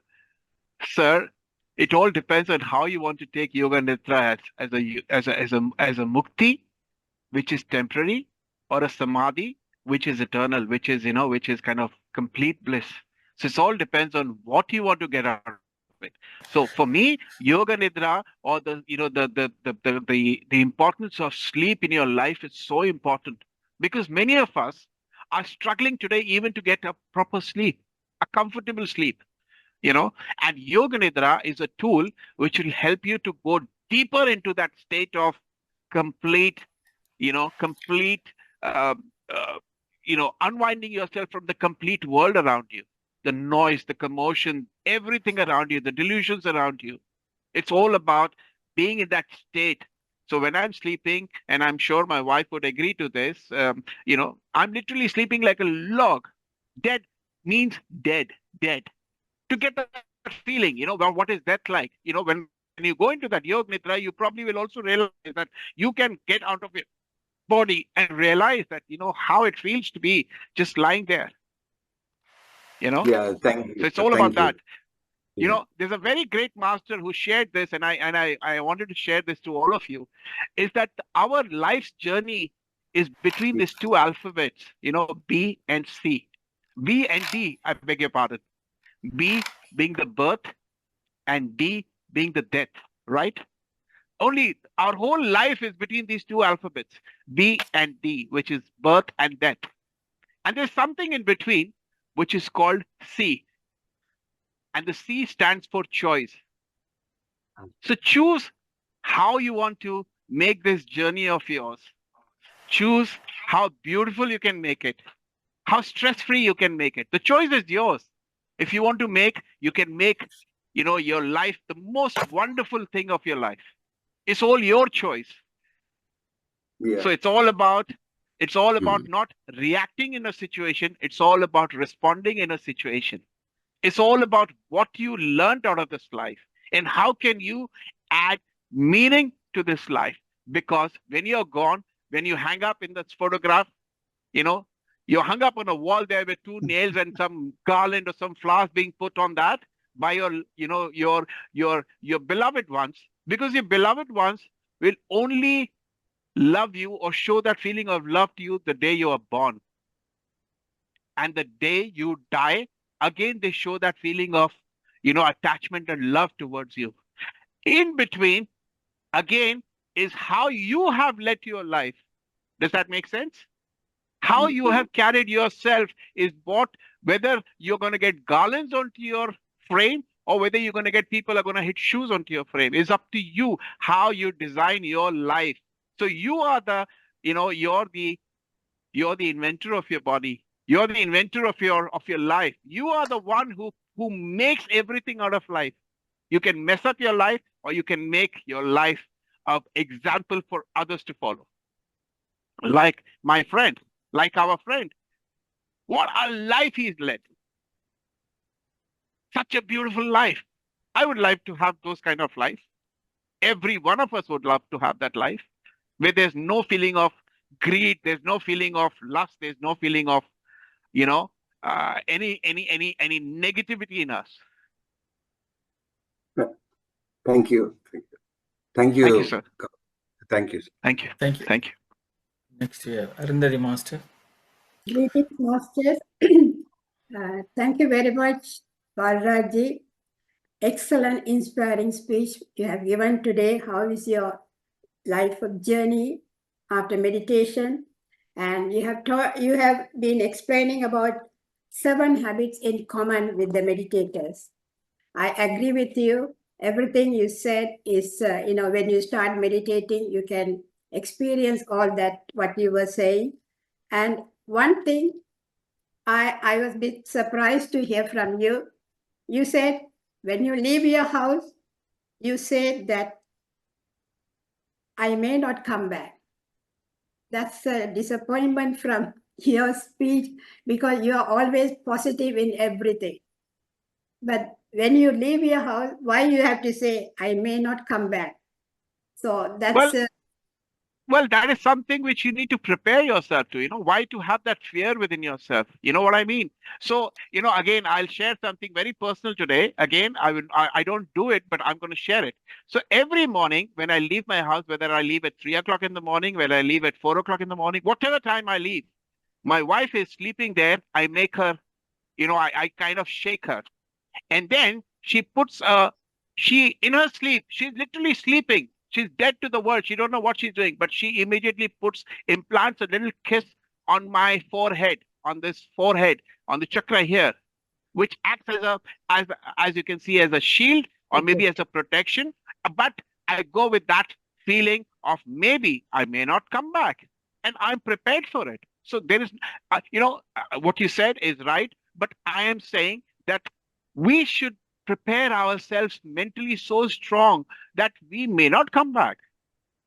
sir, it all depends on how you want to take Yoga Nidra as a mukti, which is temporary, or a samadhi, which is eternal, which is which is kind of complete bliss. So it all depends on what you want to get out of it. So for me, Yoga Nidra, or the importance of sleep in your life is so important, because many of us are struggling today even to get a proper sleep, a comfortable sleep. And Yoga Nidra is a tool which will help you to go deeper into that state of complete, unwinding yourself from the complete world around you, the noise, the commotion, everything around you, the delusions around you. It's all about being in that state. So when I'm sleeping, and I'm sure my wife would agree to this, I'm literally sleeping like a log. Dead means dead. To get that feeling, well, what is that like? When you go into that Yoga Nidra, you probably will also realize that you can get out of your body and realize that, how it feels to be just lying there. Yeah, thank you. So it's all about that. Yeah. There's a very great master who shared this, and I wanted to share this to all of you, is that our life's journey is between these two alphabets, B and C. B and D, I beg your pardon. B being the birth and D being the death, right? Only our whole life is between these two alphabets, B and D, which is birth and death. And there's something in between, which is called C. And the C stands for choice. So choose how you want to make this journey of yours. Choose how beautiful you can make it, how stress-free you can make it. The choice is yours. If you want to make, you can make, your life the most wonderful thing of your life. It's all your choice. Yeah. So it's all about not reacting in a situation. It's all about responding in a situation. It's all about what you learned out of this life and how can you add meaning to this life. Because when you're gone, when you hang up in this photograph, you're hung up on a wall there with two nails and some garland or some flowers being put on that by your beloved ones, because your beloved ones will only love you or show that feeling of love to you the day you are born. And the day you die, again, they show that feeling of, attachment and love towards you. In between, again, is how you have led your life. Does that make sense? How you have carried yourself is whether you're going to get garlands onto your frame or whether you're going to get people are going to hit shoes onto your frame. It's up to you how you design your life. So you are you're the inventor of your body. You're the inventor of your life. You are the one who makes everything out of life. You can mess up your life or you can make your life an example for others to follow. Like my friend, like our friend. What a life he's led. Such a beautiful life. I would like to have those kind of life. Every one of us would love to have that life where there's no feeling of greed, there's no feeling of lust, there's no feeling of, any negativity in us. Thank you. Thank you, sir. Thank you. Thank you. Thank you. Thank you. Next, we have Arundhati Master. Greetings, Masters. Thank you very much, Balraj. Excellent, inspiring speech you have given today. How is your life journey after meditation? And you have been explaining about 7 habits in common with the meditators. I agree with you. Everything you said is, when you start meditating, you can experience all that, what you were saying. And one thing I was a bit surprised to hear from you. You said when you leave your house, you said that I may not come back. That's a disappointment from your speech, because you are always positive in everything. But when you leave your house, why you have to say, I may not come back? So that's... Well, that is something which you need to prepare yourself to, why to have that fear within yourself. You know what I mean? So, again, I'll share something very personal today. Again, I don't do it, but I'm going to share it. So every morning when I leave my house, whether I leave at 3 o'clock in the morning, whether I leave at 4 o'clock in the morning, whatever time I leave, my wife is sleeping there. I make her, I kind of shake her. And then she puts in her sleep, she's literally sleeping. She's dead to the world. She don't know what she's doing, but she immediately implants a little kiss on my forehead, on the chakra here, which acts as you can see, as a shield or maybe as a protection. But I go with that feeling of maybe I may not come back, and I'm prepared for it. So there is, what you said is right, but I am saying that we should prepare ourselves mentally so strong that we may not come back.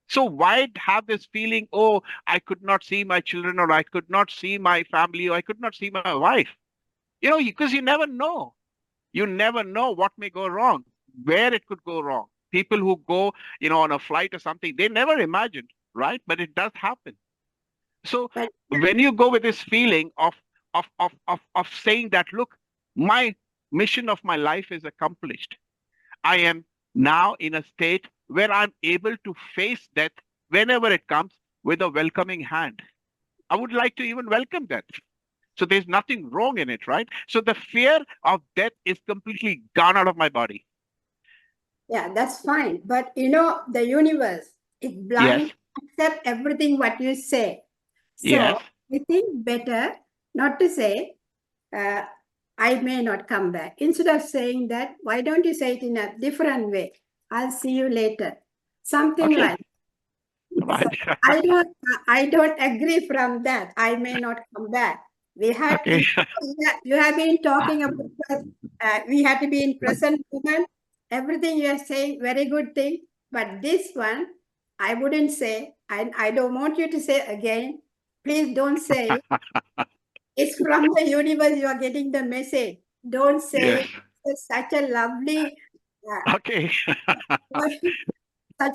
So why have this feeling, oh, I could not see my children, or I could not see my family, or I could not see my wife? Because you never know. You never know what may go wrong, where it could go wrong. People who go, on a flight or something, they never imagined, right? But it does happen. So when you go with this feeling of saying that, look, my mission of my life is accomplished. I am now in a state where I'm able to face death whenever it comes with a welcoming hand. I would like to even welcome death. So there's nothing wrong in it, right? So the fear of death is completely gone out of my body. Yeah, that's fine. But the universe is blind, accept everything what you say. So I think better not to say, I may not come back. Instead of saying that, why don't you say it in a different way? I'll see you later. Something like that. So I don't agree from that. I may not come back. You have been talking about we have to be in present moment. Everything you are saying, very good thing. But this one, I wouldn't say. I don't want you to say again. Please don't say. It's from the universe, you are getting the message. Don't say it's such a lovely, such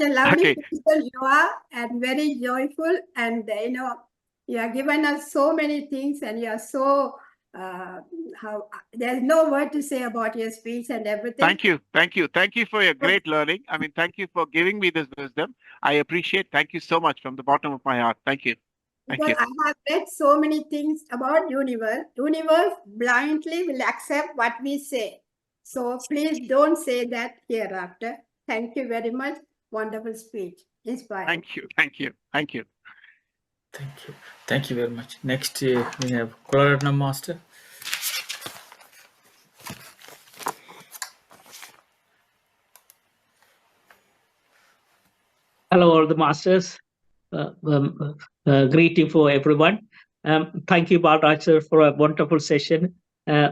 a lovely person you are, and very joyful. And, you have given us so many things, and you are so, there's no word to say about your speech and everything. Thank you. Thank you. Thank you for your great learning. I mean, thank you for giving me this wisdom. I appreciate. Thank you so much from the bottom of my heart. Thank you. Because I have read so many things about universe. Universe blindly will accept what we say. So please don't say that hereafter. Thank you very much. Wonderful speech. Inspiring. Thank you. Thank you. Thank you. Thank you. Thank you very much. Next, we have Kolaratnam Master. Hello, all the masters. Greeting for everyone. Thank you, Balraj sir, for a wonderful session.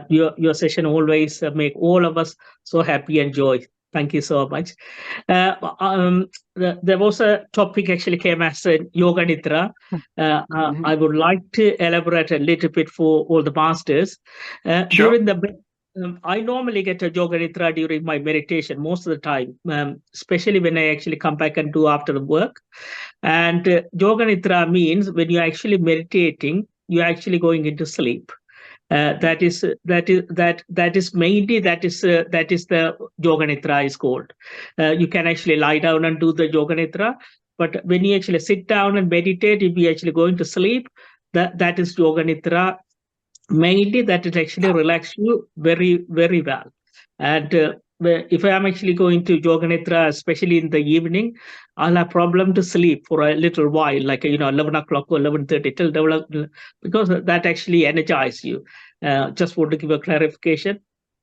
Your session always make all of us so happy and joy. Thank you so much. There was a topic actually came as Yoga Nidra. I would like to elaborate a little bit for all the masters. During the I normally get a Yoga Nidra during my meditation most of the time, especially when I actually come back and do after the work. And Yoga Nidra means when you're actually meditating, you're actually going into sleep. That is mainly the Yoga Nidra is called. You can actually lie down and do the Yoga Nidra, but when you actually sit down and meditate, if you actually going to sleep, that is Yoga Nidra. Mainly that it actually relax you very, very well. And if I am actually going to yoga nidra, especially in the evening, I'll have problem to sleep for a little while, like 11 o'clock or 11:30 till 12, because that actually energizes you. Just want to give a clarification.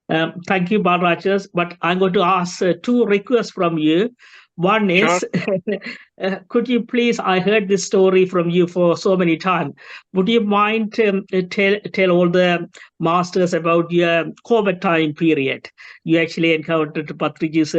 Thank you, Balraj. But I'm going to ask two requests from you. One is, could you please, I heard this story from you for so many times. Would you mind tell all the masters about your COVID time period? You actually encountered Patriji's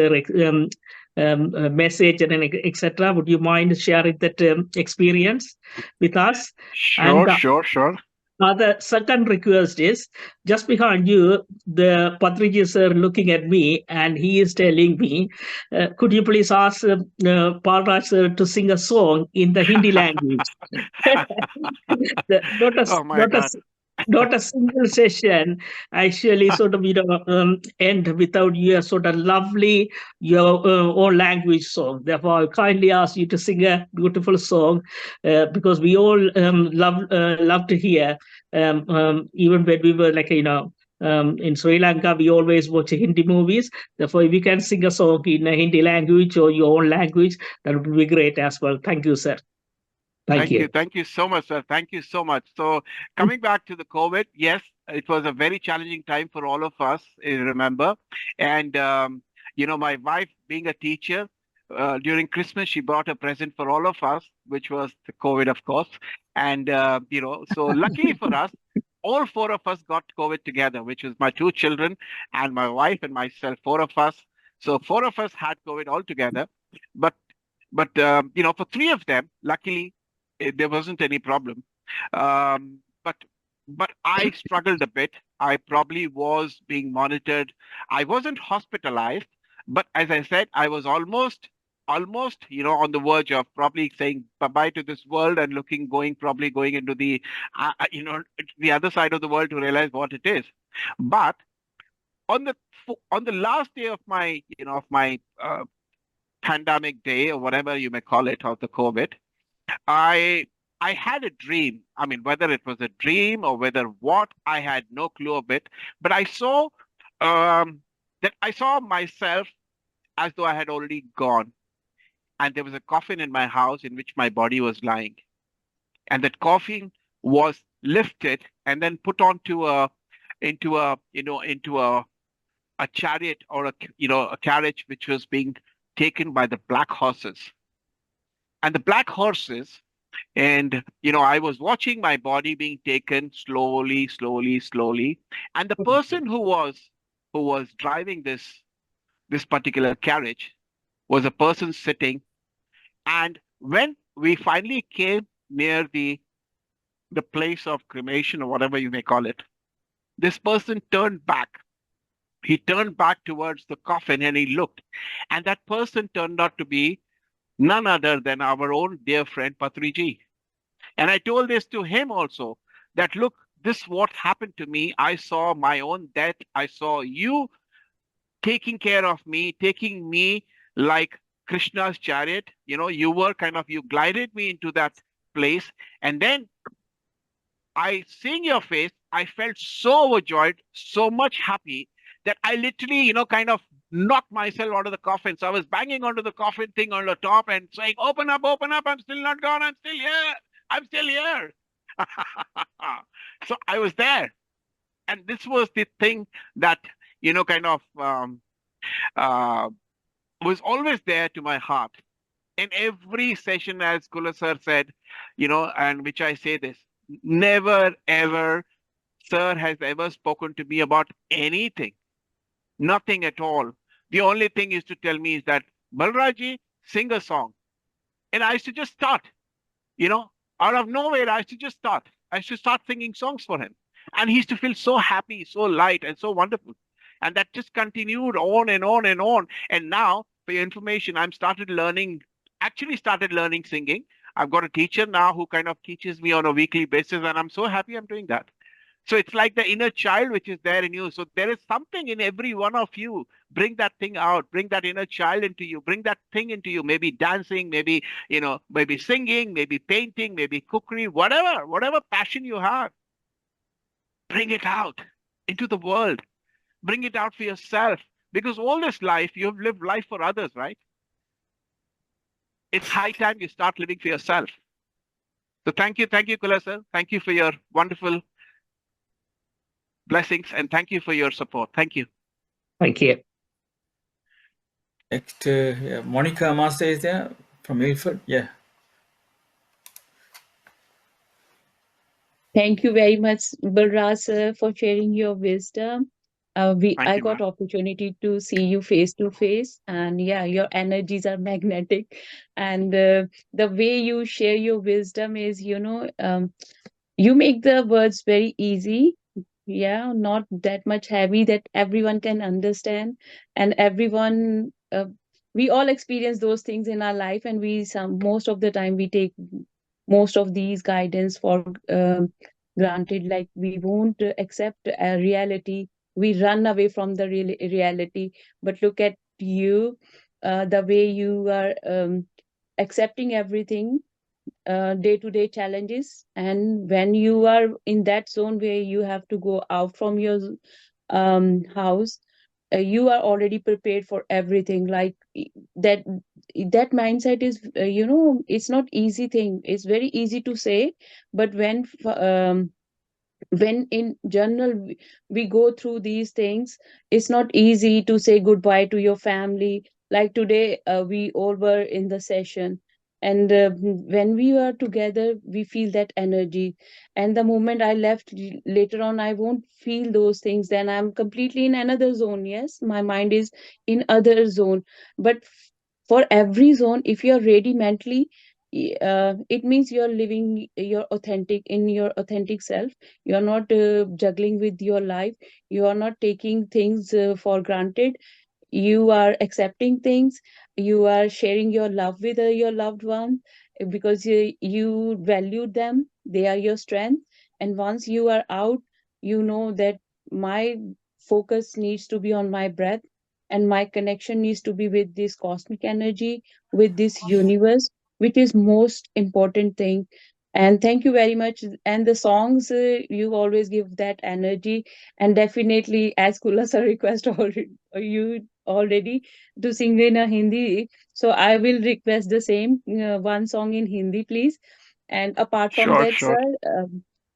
message and etc. Would you mind sharing that experience with us? Sure, And sure. the second request is, just behind you, the Patriji sir looking at me and he is telling me, could you please ask Balraj sir to sing a song in the Hindi language? Oh my God. Not a single session actually sort of end without your sort of lovely your own language song. Therefore, I kindly ask you to sing a beautiful song because we all love to hear. Even when we were in Sri Lanka, we always watch Hindi movies. Therefore, if you can sing a song in a Hindi language or your own language, that would be great as well. Thank you, sir. Thank you. Thank you so much, sir. Thank you so much. So coming back to the COVID, yes, it was a very challenging time for all of us, I remember. And, my wife being a teacher, during Christmas, she brought a present for all of us, which was the COVID, of course. And, so luckily for us, all four of us got COVID together, which was my two children and my wife and myself, four of us. So four of us had COVID all together. But for three of them, luckily, there wasn't any problem. But I struggled a bit. I probably was being monitored. I wasn't hospitalized, but as I said, I was almost, on the verge of probably saying bye-bye to this world and probably going into the, the other side of the world to realize what it is. But on the last day of my, pandemic day or whatever you may call it, of the COVID, I had a dream. I mean, whether it was a dream or whether what, I had no clue of it. But I saw that I saw myself as though I had already gone. And there was a coffin in my house in which my body was lying. And that coffin was lifted and then put onto into a chariot or a carriage which was being taken by the black horses. And the black horses, and I was watching my body being taken slowly. And the person who was driving this particular carriage was a person sitting. And when we finally came near the place of cremation or whatever you may call it, this person turned back. He turned back towards the coffin and he looked. And that person turned out to be none other than our own dear friend Patriji. And I told this to him also, that look, this what happened to me. I saw my own death. I saw you taking care of me, taking me like Krishna's chariot. You were you glided me into that place. And then seeing your face, I felt so overjoyed, so much happy that I literally, knocked myself out of the coffin. So I was banging onto the coffin thing on the top and saying, open up, I'm still not gone, I'm still here. So I was there. And this was the thing that, was always there to my heart. In every session, as Kula sir said, and which I say this, never ever, sir has ever spoken to me about anything. Nothing at all. The only thing is to tell me is that, Balraji, sing a song. And I used to just start, out of nowhere, I used to just start. I used to start singing songs for him. And he used to feel so happy, so light, and so wonderful. And that just continued on and on and on. And now, for your information, started learning singing. I've got a teacher now who teaches me on a weekly basis, and I'm so happy I'm doing that. So it's like the inner child which is there in you. So there is something in every one of you. Bring that thing out. Bring that inner child into you. Bring that thing into you. Maybe dancing, maybe, maybe singing, maybe painting, maybe cookery, whatever passion you have. Bring it out into the world. Bring it out for yourself. Because all this life, you have lived life for others, right? It's high time you start living for yourself. So thank you, Kula sir. Thank you for your wonderful blessings, and thank you for your support. Thank you. Thank you. Next, yeah, Monica Master is there from Ilford. Yeah. Thank you very much, Balraj sir, for sharing your wisdom. I got opportunity to see you face to face, and yeah, your energies are magnetic, and the way you share your wisdom is, you make the words very easy. Yeah, not that much heavy that everyone can understand, and everyone. We all experience those things in our life, and most of the time we take most of these guidance for granted, like we won't accept a reality, we run away from the reality. But look at you, the way you are accepting everything, day-to-day challenges, and when you are in that zone where you have to go out from your house, you are already prepared for everything. Like that mindset is, it's not easy thing. It's very easy to say, but when in general we go through these things, it's not easy to say goodbye to your family. Like today, we all were in the session, and when we are together we feel that energy, and the moment I left, later on I won't feel those things. Then I'm completely in another zone. Yes, my mind is in other zone, but for every zone, if you're ready mentally, it means you're living your authentic self. You're not juggling with your life. You are not taking things for granted. You are accepting things. You are sharing your love with your loved one, because you value them. They are your strength. And once you are out, you know that my focus needs to be on my breath, and my connection needs to be with this cosmic energy, with this universe, which is most important thing. And thank you very much. And the songs, you always give that energy. And definitely, as Kulasa request you already to sing in a Hindi, so I will request the same, one song in Hindi, please. And apart from that, Sure. sir,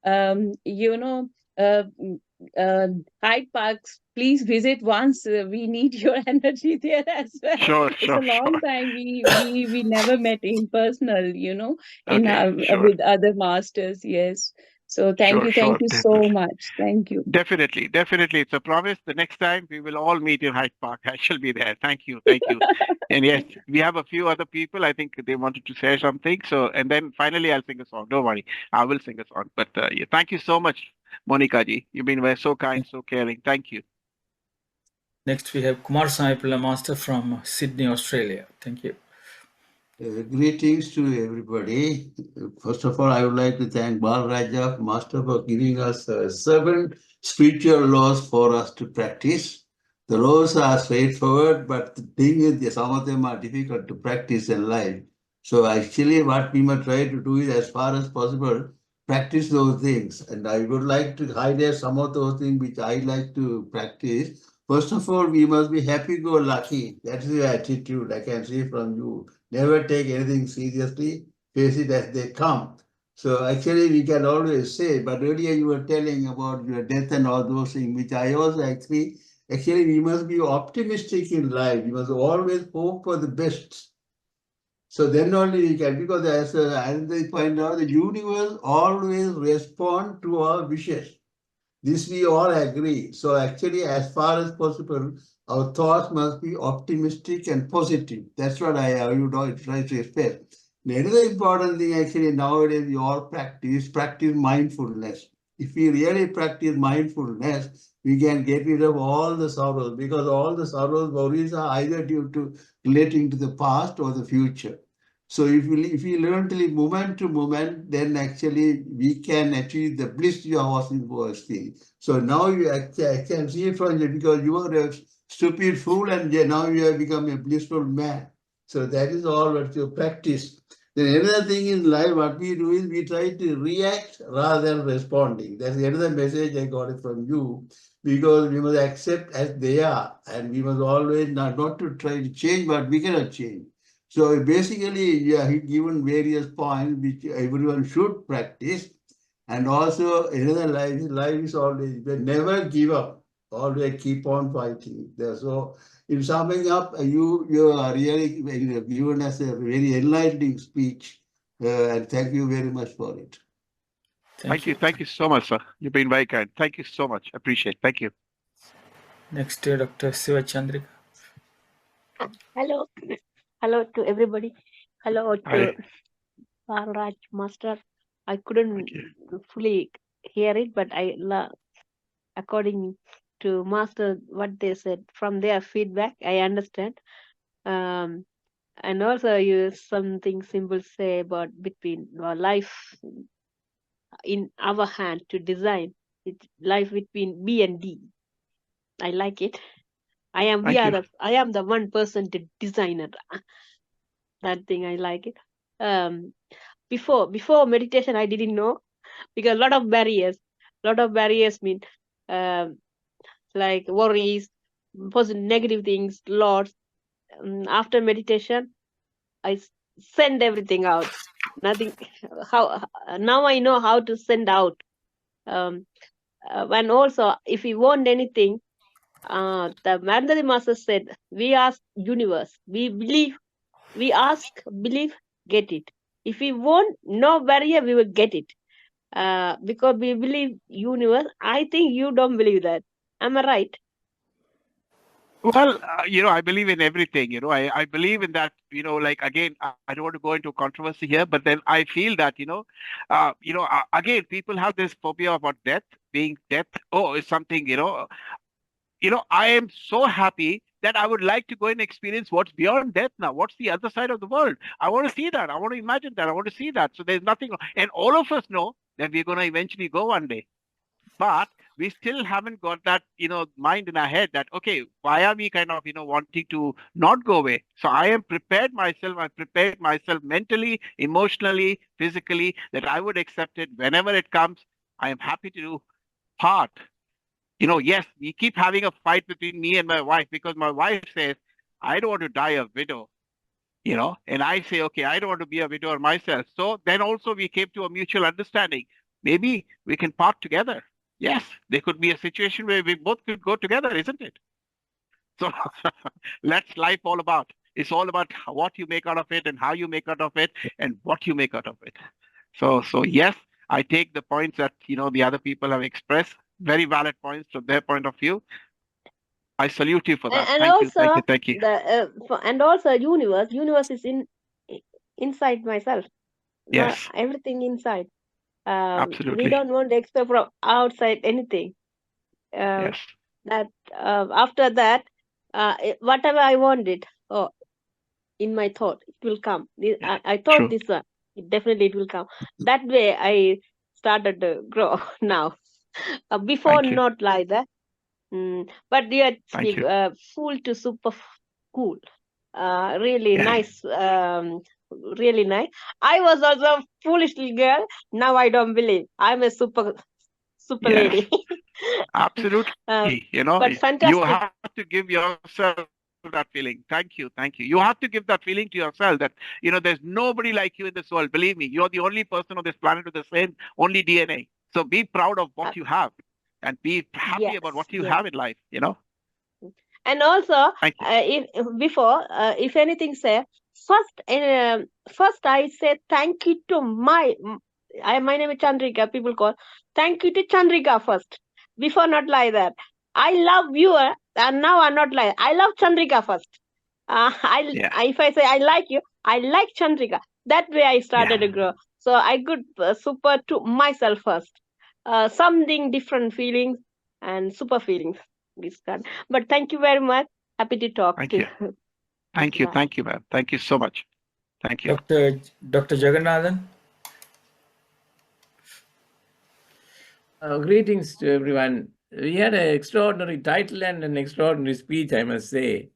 um, you know, uh, Hyde Parks, please visit once. We need your energy there as well. Sure. It's a long time we never met in personal, in Okay, sure. with other masters. Yes. So thank you so much. Thank you. Definitely. It's a promise. The next time we will all meet in Hyde Park. I shall be there. Thank you. And yes, we have a few other people. I think they wanted to say something. So, and then finally I'll sing a song. Don't worry, I will sing a song. But yeah, thank you so much, Monica ji. You've been so kind, so caring. Thank you. Next, we have Kumar Saipula Master from Sydney, Australia. Thank you. Greetings to everybody. First of all, I would like to thank Balraj Master for giving us 7 spiritual laws for us to practice. The laws are straightforward, but the thing is, some of them are difficult to practice in life. So actually, what we must try to do is, as far as possible, practice those things. And I would like to highlight some of those things which I like to practice. First of all, we must be happy-go-lucky. That's the attitude I can see from you. Never take anything seriously. Face it as they come. So actually, we can always say, but earlier you were telling about your death and all those things, which I also actually, we must be optimistic in life. We must always hope for the best. So then only we can, because as they point out, the universe always responds to our wishes. This we all agree. So actually, as far as possible, our thoughts must be optimistic and positive. That's what try to express. Another important thing actually nowadays we all practice mindfulness. If we really practice mindfulness, we can get rid of all the sorrows, because all the sorrows, worries are either due to relating to the past or the future. So if we learn to live moment to moment, then actually we can achieve the bliss you are asking for. So now I can see from you, because you were a stupid fool and now you have become a blissful man. So that is all what you practice. Then another thing in life, what we do is we try to react rather than responding. That's another message I got it from you, because we must accept as they are, and we must always not to try to change what we cannot change. So basically, yeah, he given various points which everyone should practice. And also another life is always, never give up, always keep on fighting. So in summing up, you are really given us a very enlightening speech, and thank you very much for it. Thank you. Thank you so much, sir. You've been very kind. Thank you so much. Appreciate it. Thank you. Next, Dr. Siva Chandrika. Hello. Hello to everybody. Hello Hi. to Balraj Master. I couldn't fully hear it, but according to Master, what they said from their feedback, I understand. And also you something simple say about between life in our hand to design. It's life between B and D. I like it. I am the one person to design it. That thing I like it. Before meditation I didn't know, because a lot of barriers mean like worries, positive negative things, lots. After meditation I send everything out. Nothing. Now I know how to send out. And also if we want anything, the Mandari Master said, we ask universe, we believe, we ask, believe, get it. If we want no barrier, we will get it. Because we believe universe. I think you don't believe that. Am I right? Well, I believe in everything. I believe in that. Like again, I don't want to go into controversy here, but then I feel that again, people have this phobia about death, being death. Oh, it's something. I am so happy that I would like to go and experience what's beyond death now. What's the other side of the world? I want to see that. I want to imagine that. I want to see that. So there's nothing. And all of us know that we're going to eventually go one day. But we still haven't got that, mind in our head that, okay, why are we kind of, wanting to not go away? So I am prepared myself. I prepared myself mentally, emotionally, physically, that I would accept it whenever it comes. I am happy to do part. Yes, we keep having a fight between me and my wife, because my wife says, I don't want to die a widow, and I say, okay, I don't want to be a widower myself. So then also we came to a mutual understanding. Maybe we can part together. Yes, there could be a situation where we both could go together, isn't it? So that's life all about. It's all about what you make out of it and how you make out of it and what you make out of it. So yes, I take the points that, the other people have expressed. Very valid points from their point of view. I salute you for that. Thank you. And also universe is inside myself. Yes. Everything inside. Absolutely. We don't want to expect from outside anything. Yes. That after that, whatever I wanted, in my thought, it will come. I thought this one, definitely it will come. That way I started to grow now. Before not like that. But you speak full to super cool. Really nice. Really nice. I was also a foolish little girl. Now I don't believe. I'm a super lady. Absolutely. But fantastic. You have to give yourself that feeling. Thank you. You have to give that feeling to yourself that, there's nobody like you in this world. Believe me, you're the only person on this planet with the same, only DNA. So be proud of what you have and be happy about what you have in life, And also, if anything say, first I say thank you to my name is Chandrika, people call, thank you to Chandrika first. Before not like that. I love you, and now I'm not like, I love Chandrika first. If I say I like you, I like Chandrika. That way I started to grow. So I could super to myself first. Something different feelings and super feelings. But thank you very much. Happy to talk to you. Thank you, ma'am. Thank you so much. Thank you. Dr. Jagannathan. Greetings to everyone. We had an extraordinary title and an extraordinary speech, I must say.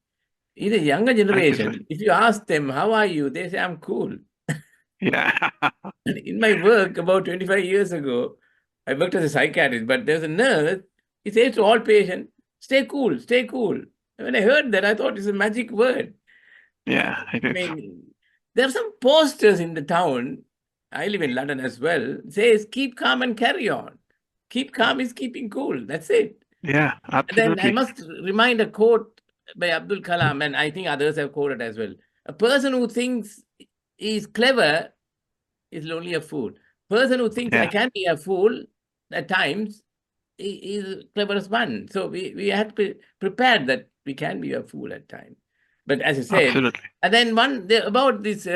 In the younger generation, if you ask them, how are you? They say, I'm cool. Yeah. In my work about 25 years ago, I worked as a psychiatrist, but there's a nurse, he says to all patients, stay cool, stay cool. And when I heard that, I thought it's a magic word. Yeah, it I is. mean, there are some posters in the town, I live in London as well, says keep calm and carry on. Keep calm is keeping cool. That's it. Yeah, And then I absolutely. must remind a quote by Abdul Kalam, and I think others have quoted as well. A person who thinks is clever is only a fool. Person who thinks I Yeah. can be a fool at times is the cleverest one. So we have to be prepared that we can be a fool at times. But as you said, Absolutely. and then about this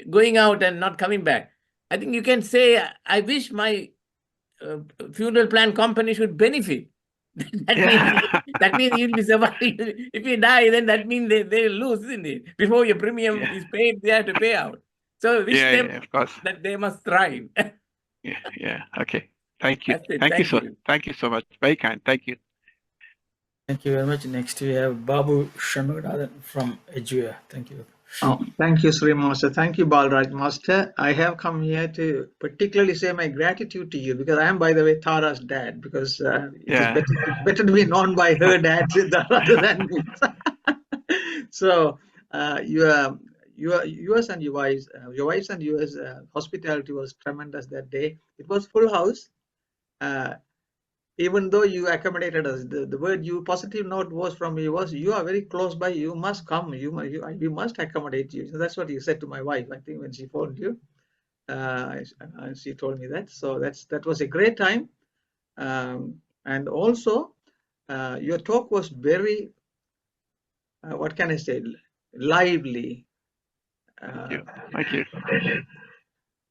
going out and not coming back, I think you can say, I wish my funeral plan company should benefit. that means you'll be surviving. If you die, then that means they lose, isn't it? Before your premium is paid, they have to pay out. So wish Yeah, them yeah, of course. that they must thrive. Yeah. Okay. Thank you. That's it. Thank you Thank so. you. Thank you so much. Very kind. Thank you. Thank you very much. Next, we have Babu Shanmugathan from Edgeware. Thank you. Oh, thank you, Sri Master. Thank you, Balraj Master. I have come here to particularly say my gratitude to you because I am, by the way, Tara's dad. Because it is better to be known by her dad rather than me. So yours and your wives and yours hospitality was tremendous that day. It was full house. Even though you accommodated us, the word you positive note was from you was you are very close by, you must come, we must accommodate you. So that's what you said to my wife, I think, when she phoned you. She told me that. So that was a great time. And also your talk was very what can I say, lively. Thank you.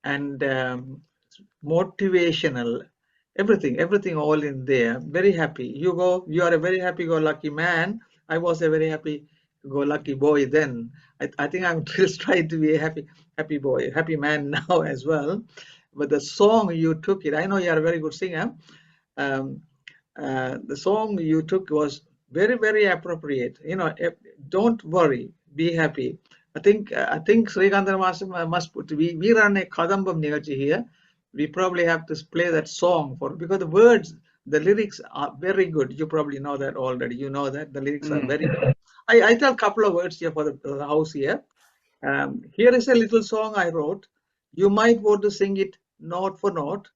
And motivational. Everything all in there. Very happy. You are a very happy-go-lucky man. I was a very happy-go-lucky boy then. I think I'm still trying to be a happy boy, happy man now as well. But the song you took it, I know you are a very good singer. The song you took was very, very appropriate. Don't worry, be happy. I think Srikantan Master must put, we run a Kadambam Nigachi here. We probably have to play that song because the words, the lyrics are very good. You probably know that already. You know that the lyrics are very good. I tell a couple of words here for the house here. Here is a little song I wrote. You might want to sing it note for note.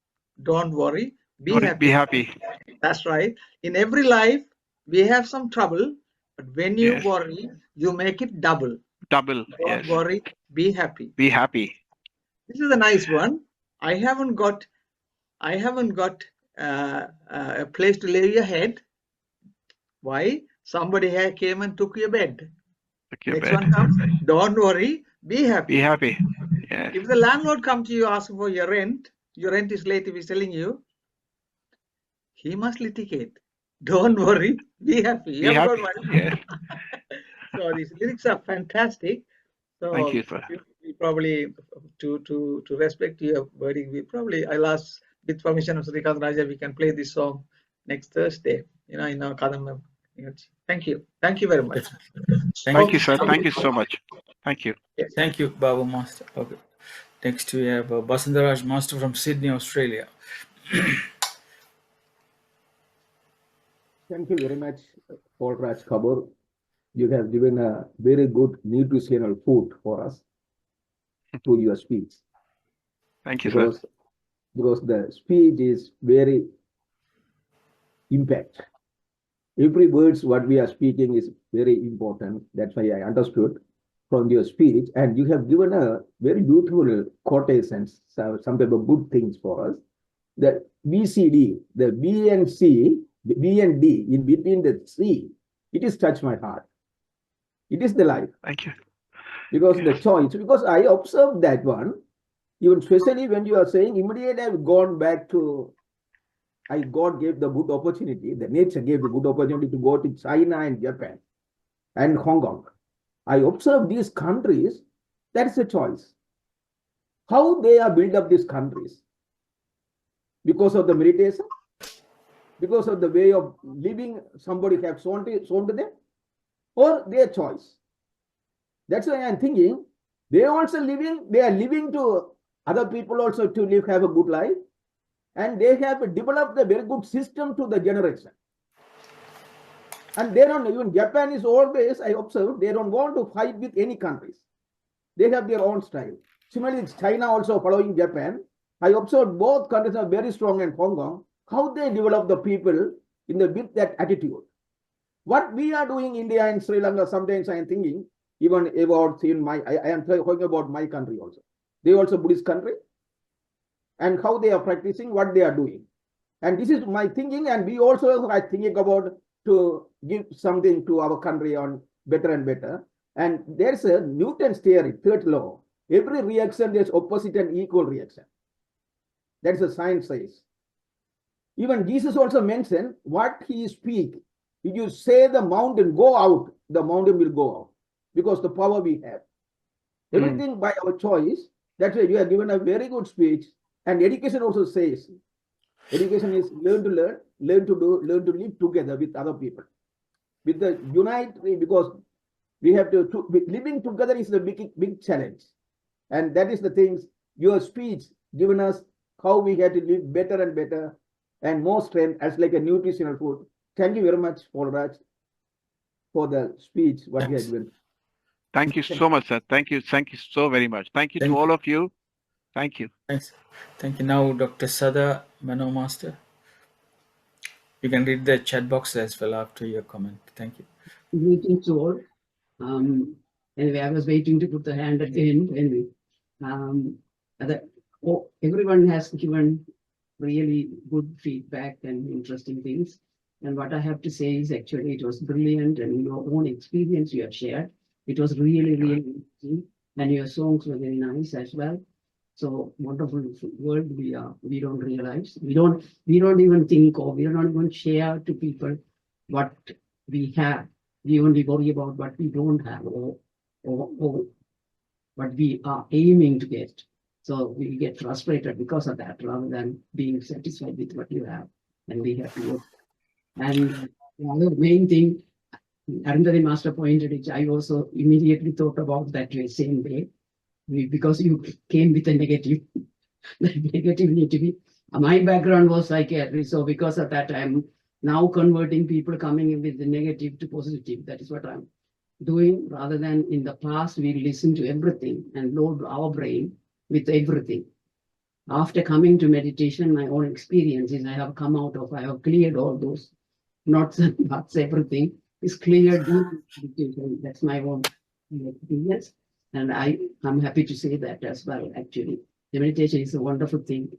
Don't worry. Be happy. Be happy. That's right. In every life, we have some trouble, but when you worry, you make it double. Double. Don't worry. Be happy. Be happy. This is a nice one. I haven't got a place to lay your head. Why? Somebody here came and took your bed. Next one comes. Don't worry. Be happy. Be happy. If the landlord comes to you asking for your rent is late if he's telling you, he must litigate. Don't worry. Be happy. Be happy. So these lyrics are fantastic. So thank you, sir. We probably to respect your wording, I'll ask with permission of Srikanth Raja, we can play this song next Thursday. In our Kadam. Thank you. Thank you very much. Thank you, sir. Thank you so much. Thank you. Thank you, Babu Master. Okay. Next we have Basandaraj Master from Sydney, Australia. Thank you very much, Balraj Kapoor. You have given a very good nutritional food for us through your speech. Thank you, sir. Because the speech is very impact. Every words what we are speaking is very important. That's why I understood from your speech. And you have given a very beautiful quotations, some type of good things for us. The BCD, the B and C, B and D, in between the C, it is touched my heart. It is the life. Thank you. Because the choice, because I observed that one, even especially when you are saying immediately I've gone back to, God gave the good opportunity, the nature gave the good opportunity to go to China and Japan and Hong Kong. I observed these countries, that's a choice. How they are built up these countries? Because of the meditation? Because of the way of living somebody have shown to them? Or their choice? That's why I'm thinking, they are living to other people also to live, have a good life. And they have developed a very good system to the generation. And they don't, even Japan is always, I observe, they don't want to fight with any countries. They have their own style. Similarly, China also following Japan. I observed both countries are very strong, and Hong Kong, how they develop the people with that attitude. What we are doing in India and Sri Lanka, sometimes I am thinking, even about I am talking about my country also. They also Buddhist country, and how they are practicing, what they are doing. And this is my thinking, and we also are thinking about to give something to our country on better and better. And there's a Newton's theory, third law. Every reaction, there's opposite and equal reaction. That's the science says. Even Jesus also mentioned what he speak. If you say the mountain, go out, the mountain will go out, because the power we have. Everything by our choice. That's why you have given a very good speech. And education also says, education is learn to learn, learn to do, learn to live together with other people. With the unite, because we have to living together is the big challenge. And that is the things, your speech given us how we have to live better and better and more strength as like a nutritional food. Thank you very much, Balraj, for the speech, what you have given. Thank you so much, sir. Thank you. Thank you so very much. Thank you to all of you. Thank you. Thanks. Thank you. Now, Dr. Sada Mano Master. You can read the chat box as well after your comment. Thank you. Greetings to all. Anyway, I was waiting to put the hand at the end. Anyway, everyone has given really good feedback and interesting things. And what I have to say is actually it was brilliant, and your own experience you have shared. It was really, really interesting. And your songs were very nice as well. So wonderful world we don't realize. We don't even think, or we don't even share to people what we have. We only worry about what we don't have, or what we are aiming to get. So we get frustrated because of that, rather than being satisfied with what you have. And we have to work. And the other main thing, Arundhati Master pointed it, I also immediately thought about that same way. Because you came with a negative, negativity. My background was psychiatry, so because of that, I'm now converting people coming in with the negative to positive. That is what I'm doing, rather than in the past, we listen to everything and load our brain with everything. After coming to meditation, my own experiences, I have cleared all those knots and knots, everything is cleared in meditation. That's my own experience. And I'm happy to say that as well, actually. The meditation is a wonderful thing.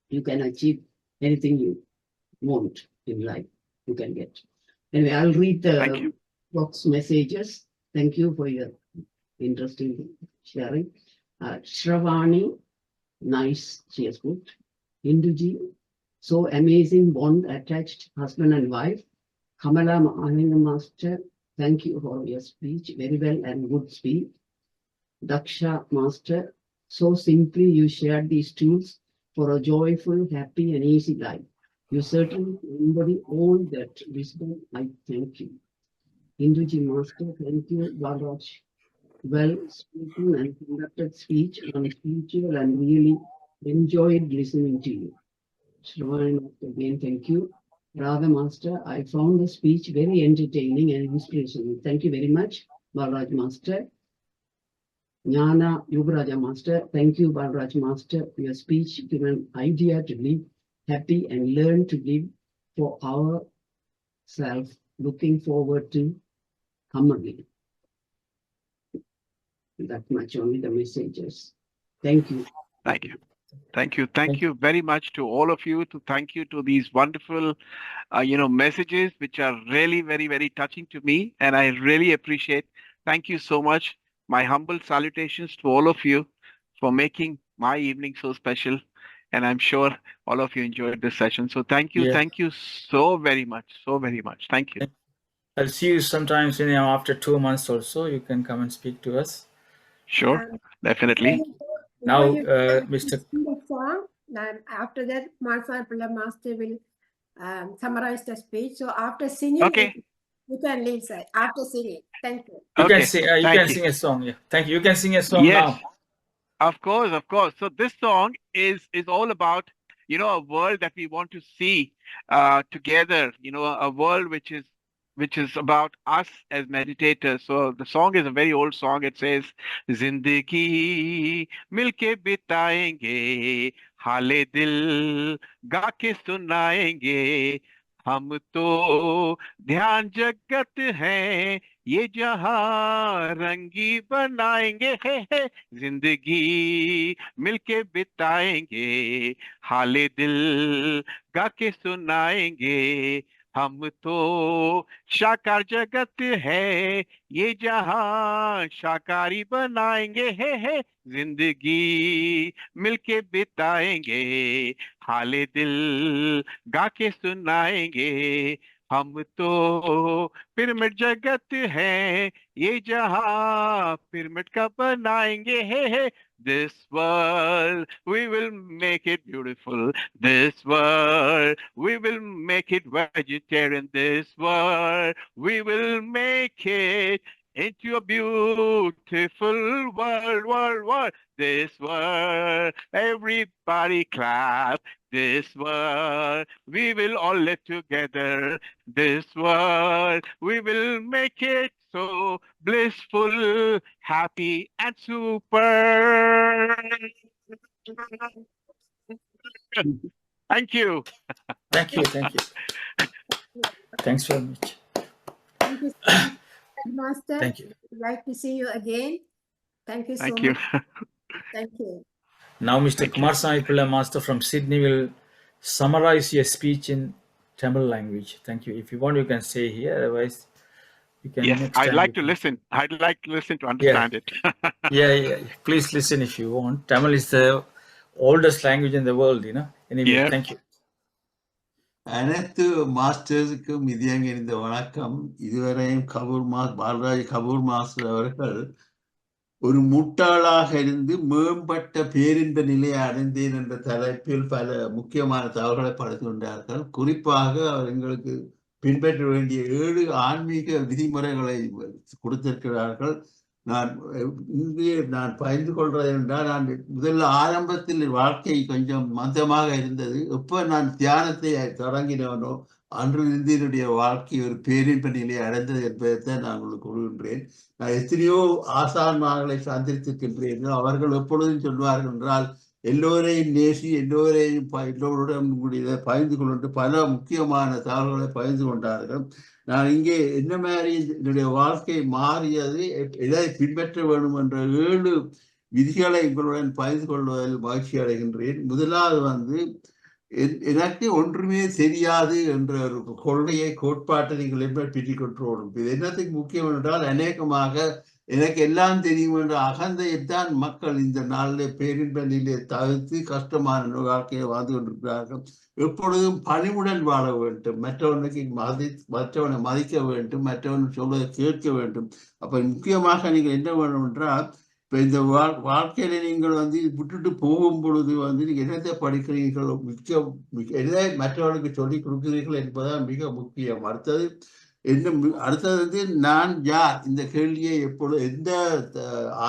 You can achieve anything you want in life, you can get. Anyway, I'll read the box messages. Thank you for your interesting sharing. Shravani, nice, she has put. Induji, so amazing bond attached husband and wife. Kamala Anand Master, thank you for your speech. Very well and good speech. Daksha Master, so simply you shared these tools for a joyful, happy, and easy life. You certainly embody all that wisdom. I thank you. Induji Master, thank you. Balraj, well spoken and conducted speech on spiritual, and really enjoyed listening to you. Shravani Master, again, thank you. Radha Master, I found the speech very entertaining and inspirational. Thank you very much, Balraj Master. Jnana Yugaraja Master, thank you, Balraj Master, for your speech, given idea to live happy and learn to live for ourselves. Looking forward to come again. That much only the messages. Thank you. Thank you. Thank you. Thank you very much to all of you. Thank you to these wonderful, messages, which are really very, very touching to me. And I really appreciate. Thank you so much. My humble salutations to all of you for making my evening so special. And I'm sure all of you enjoyed this session. So thank you. Yeah. Thank you so very much. So very much. Thank you. I'll see you sometimes, after 2 months or so. You can come and speak to us. Sure, definitely. Now, Mr. Song, then after that, Master will summarize the speech. So after singing, you can leave, sir. After singing, thank you. You can sing. You can sing a song. Yeah, thank you. You can sing a song now. Of course, of course. So this song is all about, a world that we want to see together, a world which is about us as meditators. So the song is a very old song. It says, Zindagi milke bitayenge, hale dil ga ke sunayenge, हम तो ध्यान जगत हैं, ये जहां रंगी बनाएंगे, हे जिंदगी मिलके बिताएंगे, हाले दिल गा के सुनाएंगे, हम तो साकार जगत है, ये जहां शाकारी बनाएंगे, हे जिंदगी मिलके बिताएंगे, हाले दिल गा के सुनाएंगे, हम तो पिरामिड जगत है, ये जहां पिरामिड का बनाएंगे, हे this world we will make it beautiful, this world we will make it vegetarian, this world we will make it into a beautiful world, this world everybody clap, this world we will all live together, this world we will make it so blissful, happy, and super. Thank you. Thank you. Thanks very much. Thank you so much, Master. Thank you. We'd like to see you again. Thank you so Thank you. much. Thank you. Now, Mr. Kumar Sami Pillai Master from Sydney will summarize your speech in Tamil language. Thank you. If you want, you can say here. Otherwise, you can. Yes, I'd like to listen. I'd like to listen to understand it. Yeah. Please listen if you want. Tamil is the oldest language in the world, Anyway, thank you. அனைத்து மாஸ்டர்ஸுக்கும் இதயங்க இந்த வணக்கம். இதுவரையும் Balaraj Kapoor master அவர்கள் ஒரு முட்டாளாக இருந்து மேம்பட்ட பேரின்ப நிலையை அடைந்தேன் என்ற தலைப்பில் பல முக்கியமான தகவல்களை படுத்துகின்றார்கள். குறிப்பாக அவர் எங்களுக்கு பின்பற்ற வேண்டிய 7 ஆன்மீக விதிமுறைகளை கொடுத்திருக்கிறார்கள். நான் பயந்து கொள்றது என்றால், நான் முதல்ல ஆரம்பத்தில் வாழ்க்கை கொஞ்சம் மந்தமாக இருந்தது. எப்போ நான் தியானத்தை தொடங்கினவனோ அன்றிலிருந்து என்னுடைய வாழ்க்கை ஒரு பேரின்ப நிலையை அடைந்தது என்பதைத்தான் நான் உங்களுக்கு கூறுகின்றேன். நான் எத்தனையோ ஆசான்மார்களை சந்தித்திருக்கின்றேன். அவர்கள் எப்பொழுதும் சொல்வார்கள் என்றால், எல்லோரையும் நேசி, எல்லோருடன் பகிர்ந்து கொண்டு பல முக்கியமான தகவல்களை பகிர்ந்து கொண்டார்கள். நான் இங்கே என்ன மாதிரி என்னுடைய வாழ்க்கை மாறியது, எதை பின்பற்ற வேண்டும் என்ற 7 விதிகளை உங்களுடன் பகிர்ந்து கொள்வதில் மகிழ்ச்சி அடைகின்றேன். முதலாவது எனக்கு ஒன்றுமே தெரியாது என்ற ஒரு கோட்பாட்டை நீங்கள் எப்படி பிரித்து கொண்டோடும். இது என்னத்துக்கு முக்கியம் என்றால், அநேகமாக எனக்கு எல்லாம் தெரியும் என்ற அகந்தையைத்தான் மக்கள் இந்த நாளில் பேரின்ப நிலையை தவிர்த்து கஷ்டமான வாழ்க்கையை வாழ்ந்து கொண்டிருக்கிறார்கள். எப்பொழுதும் பணிவுடன் வாழ வேண்டும், மற்றவனை மதிக்க வேண்டும், மற்றவன் சொல்வதை கேட்க வேண்டும். அப்ப முக்கியமாக நீங்கள் என்ன வேணும் என்றால், இப்ப இந்த வாழ்க்கையில நீங்கள் விட்டுட்டு போகும் பொழுது நீங்க என்னத்தை படிக்கிறீர்கள், எதை மற்றவர்களுக்கு சொல்லிக் கொடுக்கிறீர்கள் என்பதுதான் மிக முக்கியம். அடுத்தது நான் யார், இந்த கேள்வியை எந்த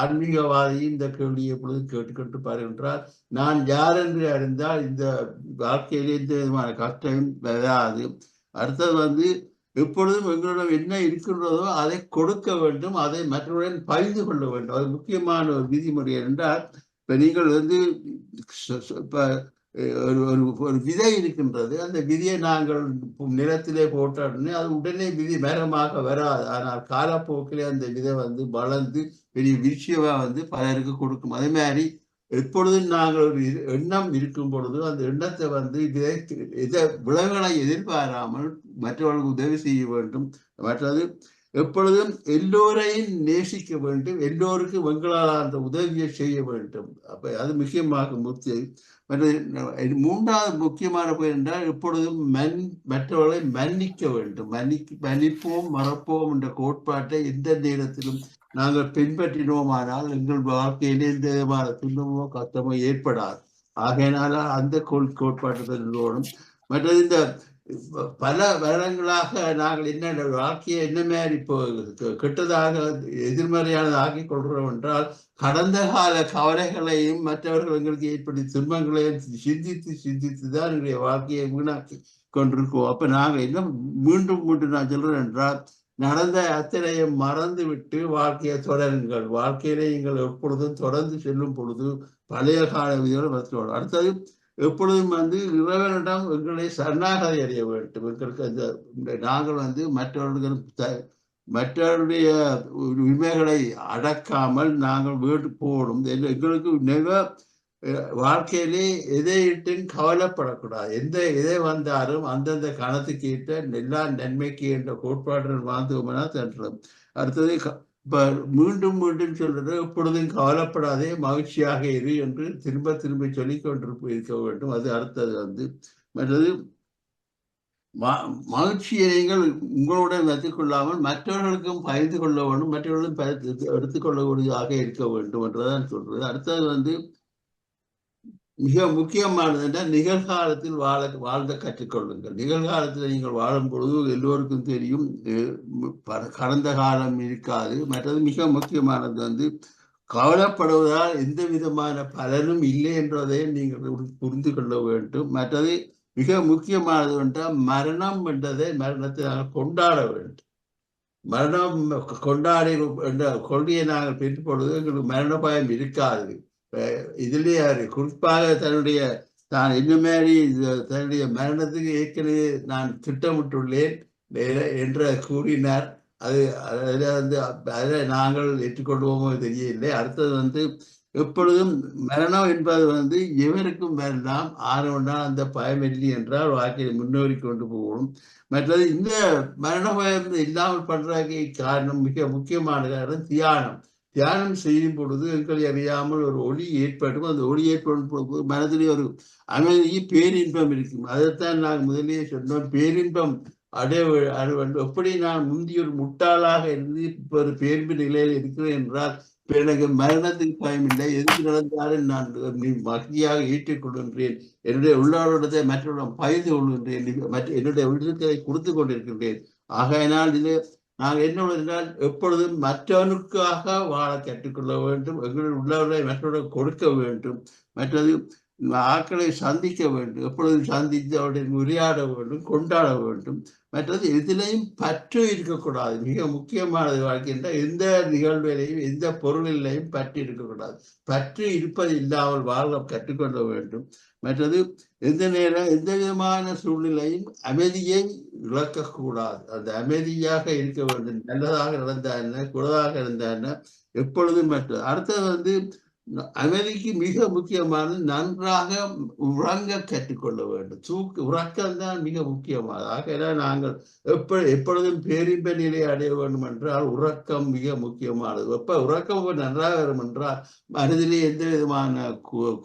ஆன்மீகவாதியும் இந்த கேள்வியை எப்பொழுது கேட்டுக்கொண்டு பாருகின்றார். நான் யார் என்று அறிந்தால் இந்த வாழ்க்கையிலே எந்த விதமான கஷ்டம் வராது. அடுத்தது எப்பொழுதும் எங்களிடம் என்ன இருக்கின்றதோ அதை கொடுக்க வேண்டும், அதை மற்றவருடன் பகிர்ந்து கொள்ள வேண்டும். அது முக்கியமான ஒரு விதிமுறை என்றால், இப்ப நீங்கள் ஒரு விதை இருக்கின்றது. அந்த விதியை நாங்கள் நிலத்திலே போட்டோடனே அது உடனே விதி மரமாக வராது. ஆனால் காலப்போக்கிலே அந்த விதை வளர்ந்து பெரிய விஷயமா பலருக்கு கொடுக்கும். அதே மாதிரி எப்பொழுதும் நாங்கள் ஒரு எண்ணம் இருக்கும் பொழுது அந்த எண்ணத்தை விளைவுகளை எதிர்பாராமல் மற்றவர்களுக்கு உதவி செய்ய வேண்டும். மற்றது எப்பொழுதும் எல்லோரையும் நேசிக்க வேண்டும், எல்லோருக்கும் எங்களால் அந்த உதவியை செய்ய வேண்டும். அப்ப அது முக்கியமாக முக்கியம். மூன்றாவது முக்கியமான போய் என்றால், எப்பொழுதும் மற்றவர்களை மன்னிக்க வேண்டும். மன்னிப்போம் மறப்போம் என்ற கோட்பாட்டை எந்த நேரத்திலும் நாங்கள் பின்பற்றினோமானால் எங்கள் வாழ்க்கையிலே எந்த விதமான துன்பமோ கஷ்டமோ ஏற்படாது. ஆகையினால அந்த கோட்பாட்டுடன். மற்றது பல வருடங்களாக நாங்கள் என்ன வாழ்க்கையை என்ன மாதிரி இப்போ கெட்டதாக எதிர்மறையானது ஆக்கி கொள்கிறோம் என்றால் கடந்த கால கவலைகளையும் மற்றவர்கள் எங்களுக்கு ஏற்படுத்தி துன்பங்களையும் சிந்தித்து தான் எங்களுடைய வாழ்க்கையை வீணாக்கி கொண்டிருக்கோம். அப்ப நாங்கள் என்ன மீண்டும் நான் சொல்றேன் என்றால் நடந்த அத்தனையும் மறந்து விட்டு வாழ்க்கையை தொடருங்கள். வாழ்க்கையிலே நீங்கள் எப்பொழுதும் தொடர்ந்து செல்லும் பொழுது பழைய கால விதியோடு மற்றோம். அடுத்தது எப்பொழுதும் இறைவனிடம் எங்களை சரணாகதி அடைய வேண்டும். எங்களுக்கு நாங்கள் மற்றவருடைய உரிமைகளை அடக்காமல் நாங்கள் வீட்டு போகணும். எங்களுக்கு வாழ்க்கையிலே எதை இட்டும் கவலைப்படக்கூடாது. எதை வந்தாலும் அந்தந்த கணத்துக்கு ஈட்ட எல்லா நன்மைக்கு என்ற கோட்பாடுகள் வாழ்ந்தோம்னா தன்றோம். அடுத்தது இப்ப மீண்டும் சொல்றது எப்பொழுதும் கவலைப்படாதே மகிழ்ச்சியாக இரு என்று திரும்ப சொல்லிக் கொண்டிருக்க வேண்டும். அது அடுத்தது மற்றது மகிழ்ச்சியை நீங்கள் உங்களுடன் வைத்துக் கொள்ளாமல் மற்றவர்களுக்கும் பகிர்ந்து கொள்ள வேண்டும், மற்றவர்களும் எடுத்துக்கொள்ளக்கூடியதாக இருக்க வேண்டும் என்றுதான் சொல்றது. அடுத்தது மிக முக்கியமானது என்றால் நிகழ்காலத்தில் வாழ்ந்த கற்றுக்கொள்ளுங்கள். நிகழ்காலத்தில் நீங்கள் வாழும் பொழுது எல்லோருக்கும் தெரியும் கடந்த காலம் இருக்காது. மற்றது மிக முக்கியமானது கவலைப்படுவதால் எந்த விதமான பலனும் இல்லை என்றதை நீங்கள் புரிந்து கொள்ள வேண்டும். மற்றது மிக முக்கியமானது என்றால் மரணத்தை நாங்கள் கொண்டாட வேண்டும். மரணம் கொண்டாடி என்ற கொள்கையை நாங்கள் பெற்றுப் பொழுது எங்களுக்கு மரண பயம் இருக்காது. இதுலயே குறிப்பாக தான் என்ன மாதிரி தன்னுடைய மரணத்துக்கு ஏற்கனவே நான் திட்டமிட்டுள்ளேன் என்று கூறினார். அதை நாங்கள் ஏற்றுக்கொள்வோமோ தெரியவில்லை. அடுத்தது எப்பொழுதும் மரணம் என்பது எவருக்கும் வரலாம். ஆனவனால் அந்த பயம் இல்லை என்றால் வாழ்க்கையை முன்னேறி கொண்டு போகணும். மற்றது இந்த மரண பயம் இல்லாமல் பண்றதுக்கு காரணம் மிக முக்கியமான காரணம் தியானம் செய்யும் பொழுது எங்களை அறியாமல் ஒரு ஒளி ஏற்படும். அந்த ஒளி ஏற்படும் பொழுது மனதிலே ஒரு அமைதி பேரின்பம் இருக்கும். அதைத்தான் நாங்கள் முதலே சொன்னோம். பேரின்பம் அடைய வேண்டும். எப்படி நான் முந்தைய ஒரு முட்டாளாக இருந்து இப்போ ஒரு பேரின்பு நிலையில் இருக்கிறேன் என்றால் இப்போ எனக்கு மரணத்துக்கு பயம் இல்லை. எது நடந்தாலும் நான் மகிழ்ச்சியாக ஏற்றுக்கொள்கின்றேன். என்னுடைய உள்ளவரிடத்தை மற்றவரிடம் பகிர்ந்து கொள்கின்றேன். என்னுடைய உள்ளத்தை கொடுத்து கொண்டிருக்கின்றேன். ஆகையினால் இது நாங்கள் என்ன என்றால் எப்பொழுதும் மற்றவனுக்காக வாழ கற்றுக்கொள்ள வேண்டும். எங்களுடைய உள்ளவர்களை மற்றவர்கள் கொடுக்க வேண்டும். மற்றது ஆட்களை சந்திக்க வேண்டும். எப்பொழுதும் சந்தித்து அவருடைய உரையாட வேண்டும், கொண்டாட வேண்டும். மற்றது எதிலையும் பற்று இருக்கக்கூடாது. மிக முக்கியமானது வாழ்க்கை என்றால் எந்த நிகழ்விலையும் எந்த பொருளிலையும் பற்று இருக்கக்கூடாது. பற்று இருப்பது இல்லாமல் வாழ கற்றுக்கொள்ள வேண்டும். மற்றது எந்த நேரம் எந்த விதமான சூழ்நிலையும் அமைதியை இழக்கக்கூடாது. அந்த அமைதியாக இருக்க வேண்டும். நல்லதாக நடந்தான குறைதாக இருந்தான எப்பொழுதும் மற்ற அடுத்தது அமைதிக்கு மிக முக்கியமானது நன்றாக உறங்க கற்றுக்கொள்ள வேண்டும். உறக்கம் தான் மிக முக்கியமானது. ஆக நாங்கள் எப்பொழுதும் பேரின்ப நிலையை அடைய வேண்டும் என்றால் உறக்கம் மிக முக்கியமானது. உறக்கம் நன்றாக வரும் என்றால் மனதிலே எந்த விதமான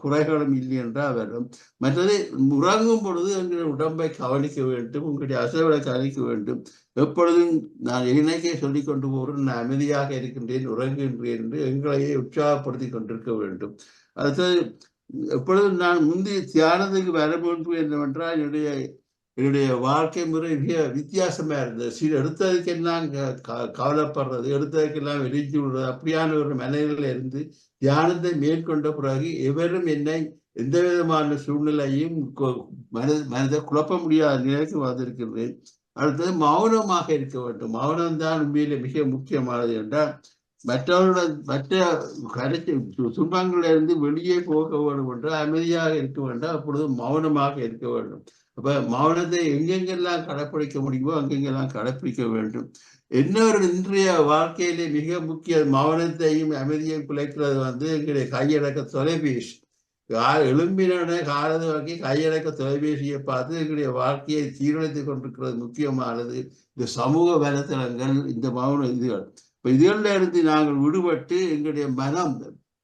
குறைகளும் இல்லை என்றால் வரும். மற்றது உறங்கும் பொழுது எங்களுடைய உடம்பை கவனிக்க வேண்டும், உங்களுடைய அசைவுகளை கவனிக்க வேண்டும். எப்பொழுதும் நான் இணைக்கே சொல்லிக் கொண்டு போகிறேன், நான் அமைதியாக இருக்கின்றேன், உறங்குகின்றேன் என்று எங்களையே உற்சாகப்படுத்தி கொண்டிருக்க வேண்டும். அடுத்தது எப்பொழுதும் நான் முந்தைய தியானத்துக்கு வர முன்பு என்னவென்றால் என்னுடைய வாழ்க்கை முறை மிக வித்தியாசமா இருந்தது. சில எடுத்ததுக்கெல்லாம் கவலைப்படுறது, எடுத்ததுக்கெல்லாம் வெளிச்சு விடுறது, அப்படியான ஒரு மனநிலையில இருந்து தியானத்தை மேற்கொண்ட பிறகு எவரும் என்னை எந்த விதமான சூழ்நிலையும் மனதை குழப்ப முடியாத நிலைக்கு வந்திருக்கின்றேன். அடுத்தது மௌனமாக இருக்க வேண்டும். மௌனம் தான் உண்மையிலே மிக முக்கியமானது என்றால் மற்ற கரைச்சி துன்பங்களிலிருந்து வெளியே போக வேண்டும் என்றால் அமைதியாக இருக்க வேண்டும். அப்பொழுது மௌனமாக இருக்க வேண்டும். அப்ப மௌனத்தை எங்கெங்கெல்லாம் கடைப்பிடிக்க முடியுமோ அங்கெங்கெல்லாம் கடைப்பிடிக்க வேண்டும். இன்னொரு இன்றைய வாழ்க்கையிலே மிக முக்கிய மௌனத்தையும் அமைதியையும் குலைக்கிறது எங்களுடைய கையடக்க தொலைபேசி. எழும்பின காலது வகை கையடக்க தொலைபேசியை பார்த்து எங்களுடைய வாழ்க்கையை சீரழித்துக் கொண்டிருக்கிறது முக்கியமானது. இந்த சமூக வலைத்தளங்கள், இந்த மௌன இதுகள். இப்ப இதுகளில் இருந்து நாங்கள் விடுபட்டு எங்களுடைய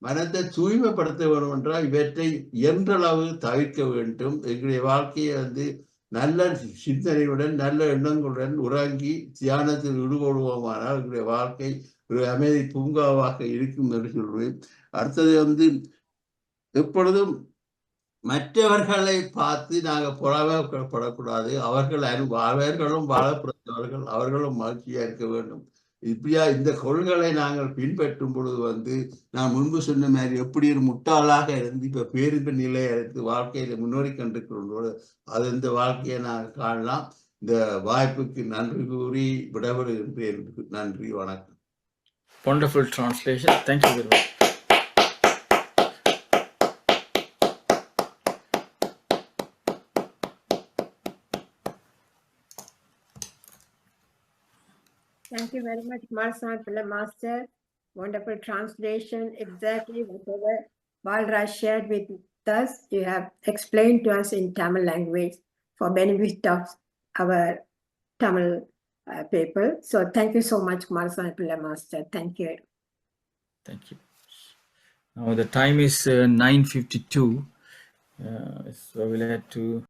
மனத்தை தூய்மைப்படுத்த வேண்டும் என்றால் இவற்றை இயன்றளவு தவிர்க்க வேண்டும். எங்களுடைய வாழ்க்கையை நல்ல சிந்தனையுடன் நல்ல எண்ணங்களுடன் உறங்கி தியானத்தில் ஈடுபடுவோமானால் எங்களுடைய வாழ்க்கை ஒரு அமைதி பூங்காவாக இருக்கும் என்று சொல்வேன். அடுத்தது எப்பொழுதும் மற்றவர்களை பார்த்து நாங்கள் பொறாமைப்படக்கூடாது. அவர்களும் வாழ பிறந்தவர்கள், அவர்களும் மகிழ்ச்சியா இருக்க வேண்டும். இப்படியா இந்த கொள்கைகளை நாங்கள் பின்பற்றும் பொழுது நான் முன்பு சொன்ன மாதிரி எப்படி ஒரு முட்டாளாக இருந்து இப்ப பேரின்ப நிலையை எடுத்து வாழ்க்கையில முன்னோறி கண்டிருக்கிறோம். அது இந்த வாழ்க்கையை நாங்கள் காணலாம். இந்த வாய்ப்புக்கு நன்றி கூறி விடைபெறுகின்றேன். நன்றி, வணக்கம். Wonderful translation. Thank you very much. Thank you very much, Marsan Master. Wonderful translation. Exactly whatever Balraj shared with us, you have explained to us in Tamil language for benefit of our Tamil people. So thank you so much, Marsan Master. Thank you. Thank you. Now the time is 9:52. So we'll have to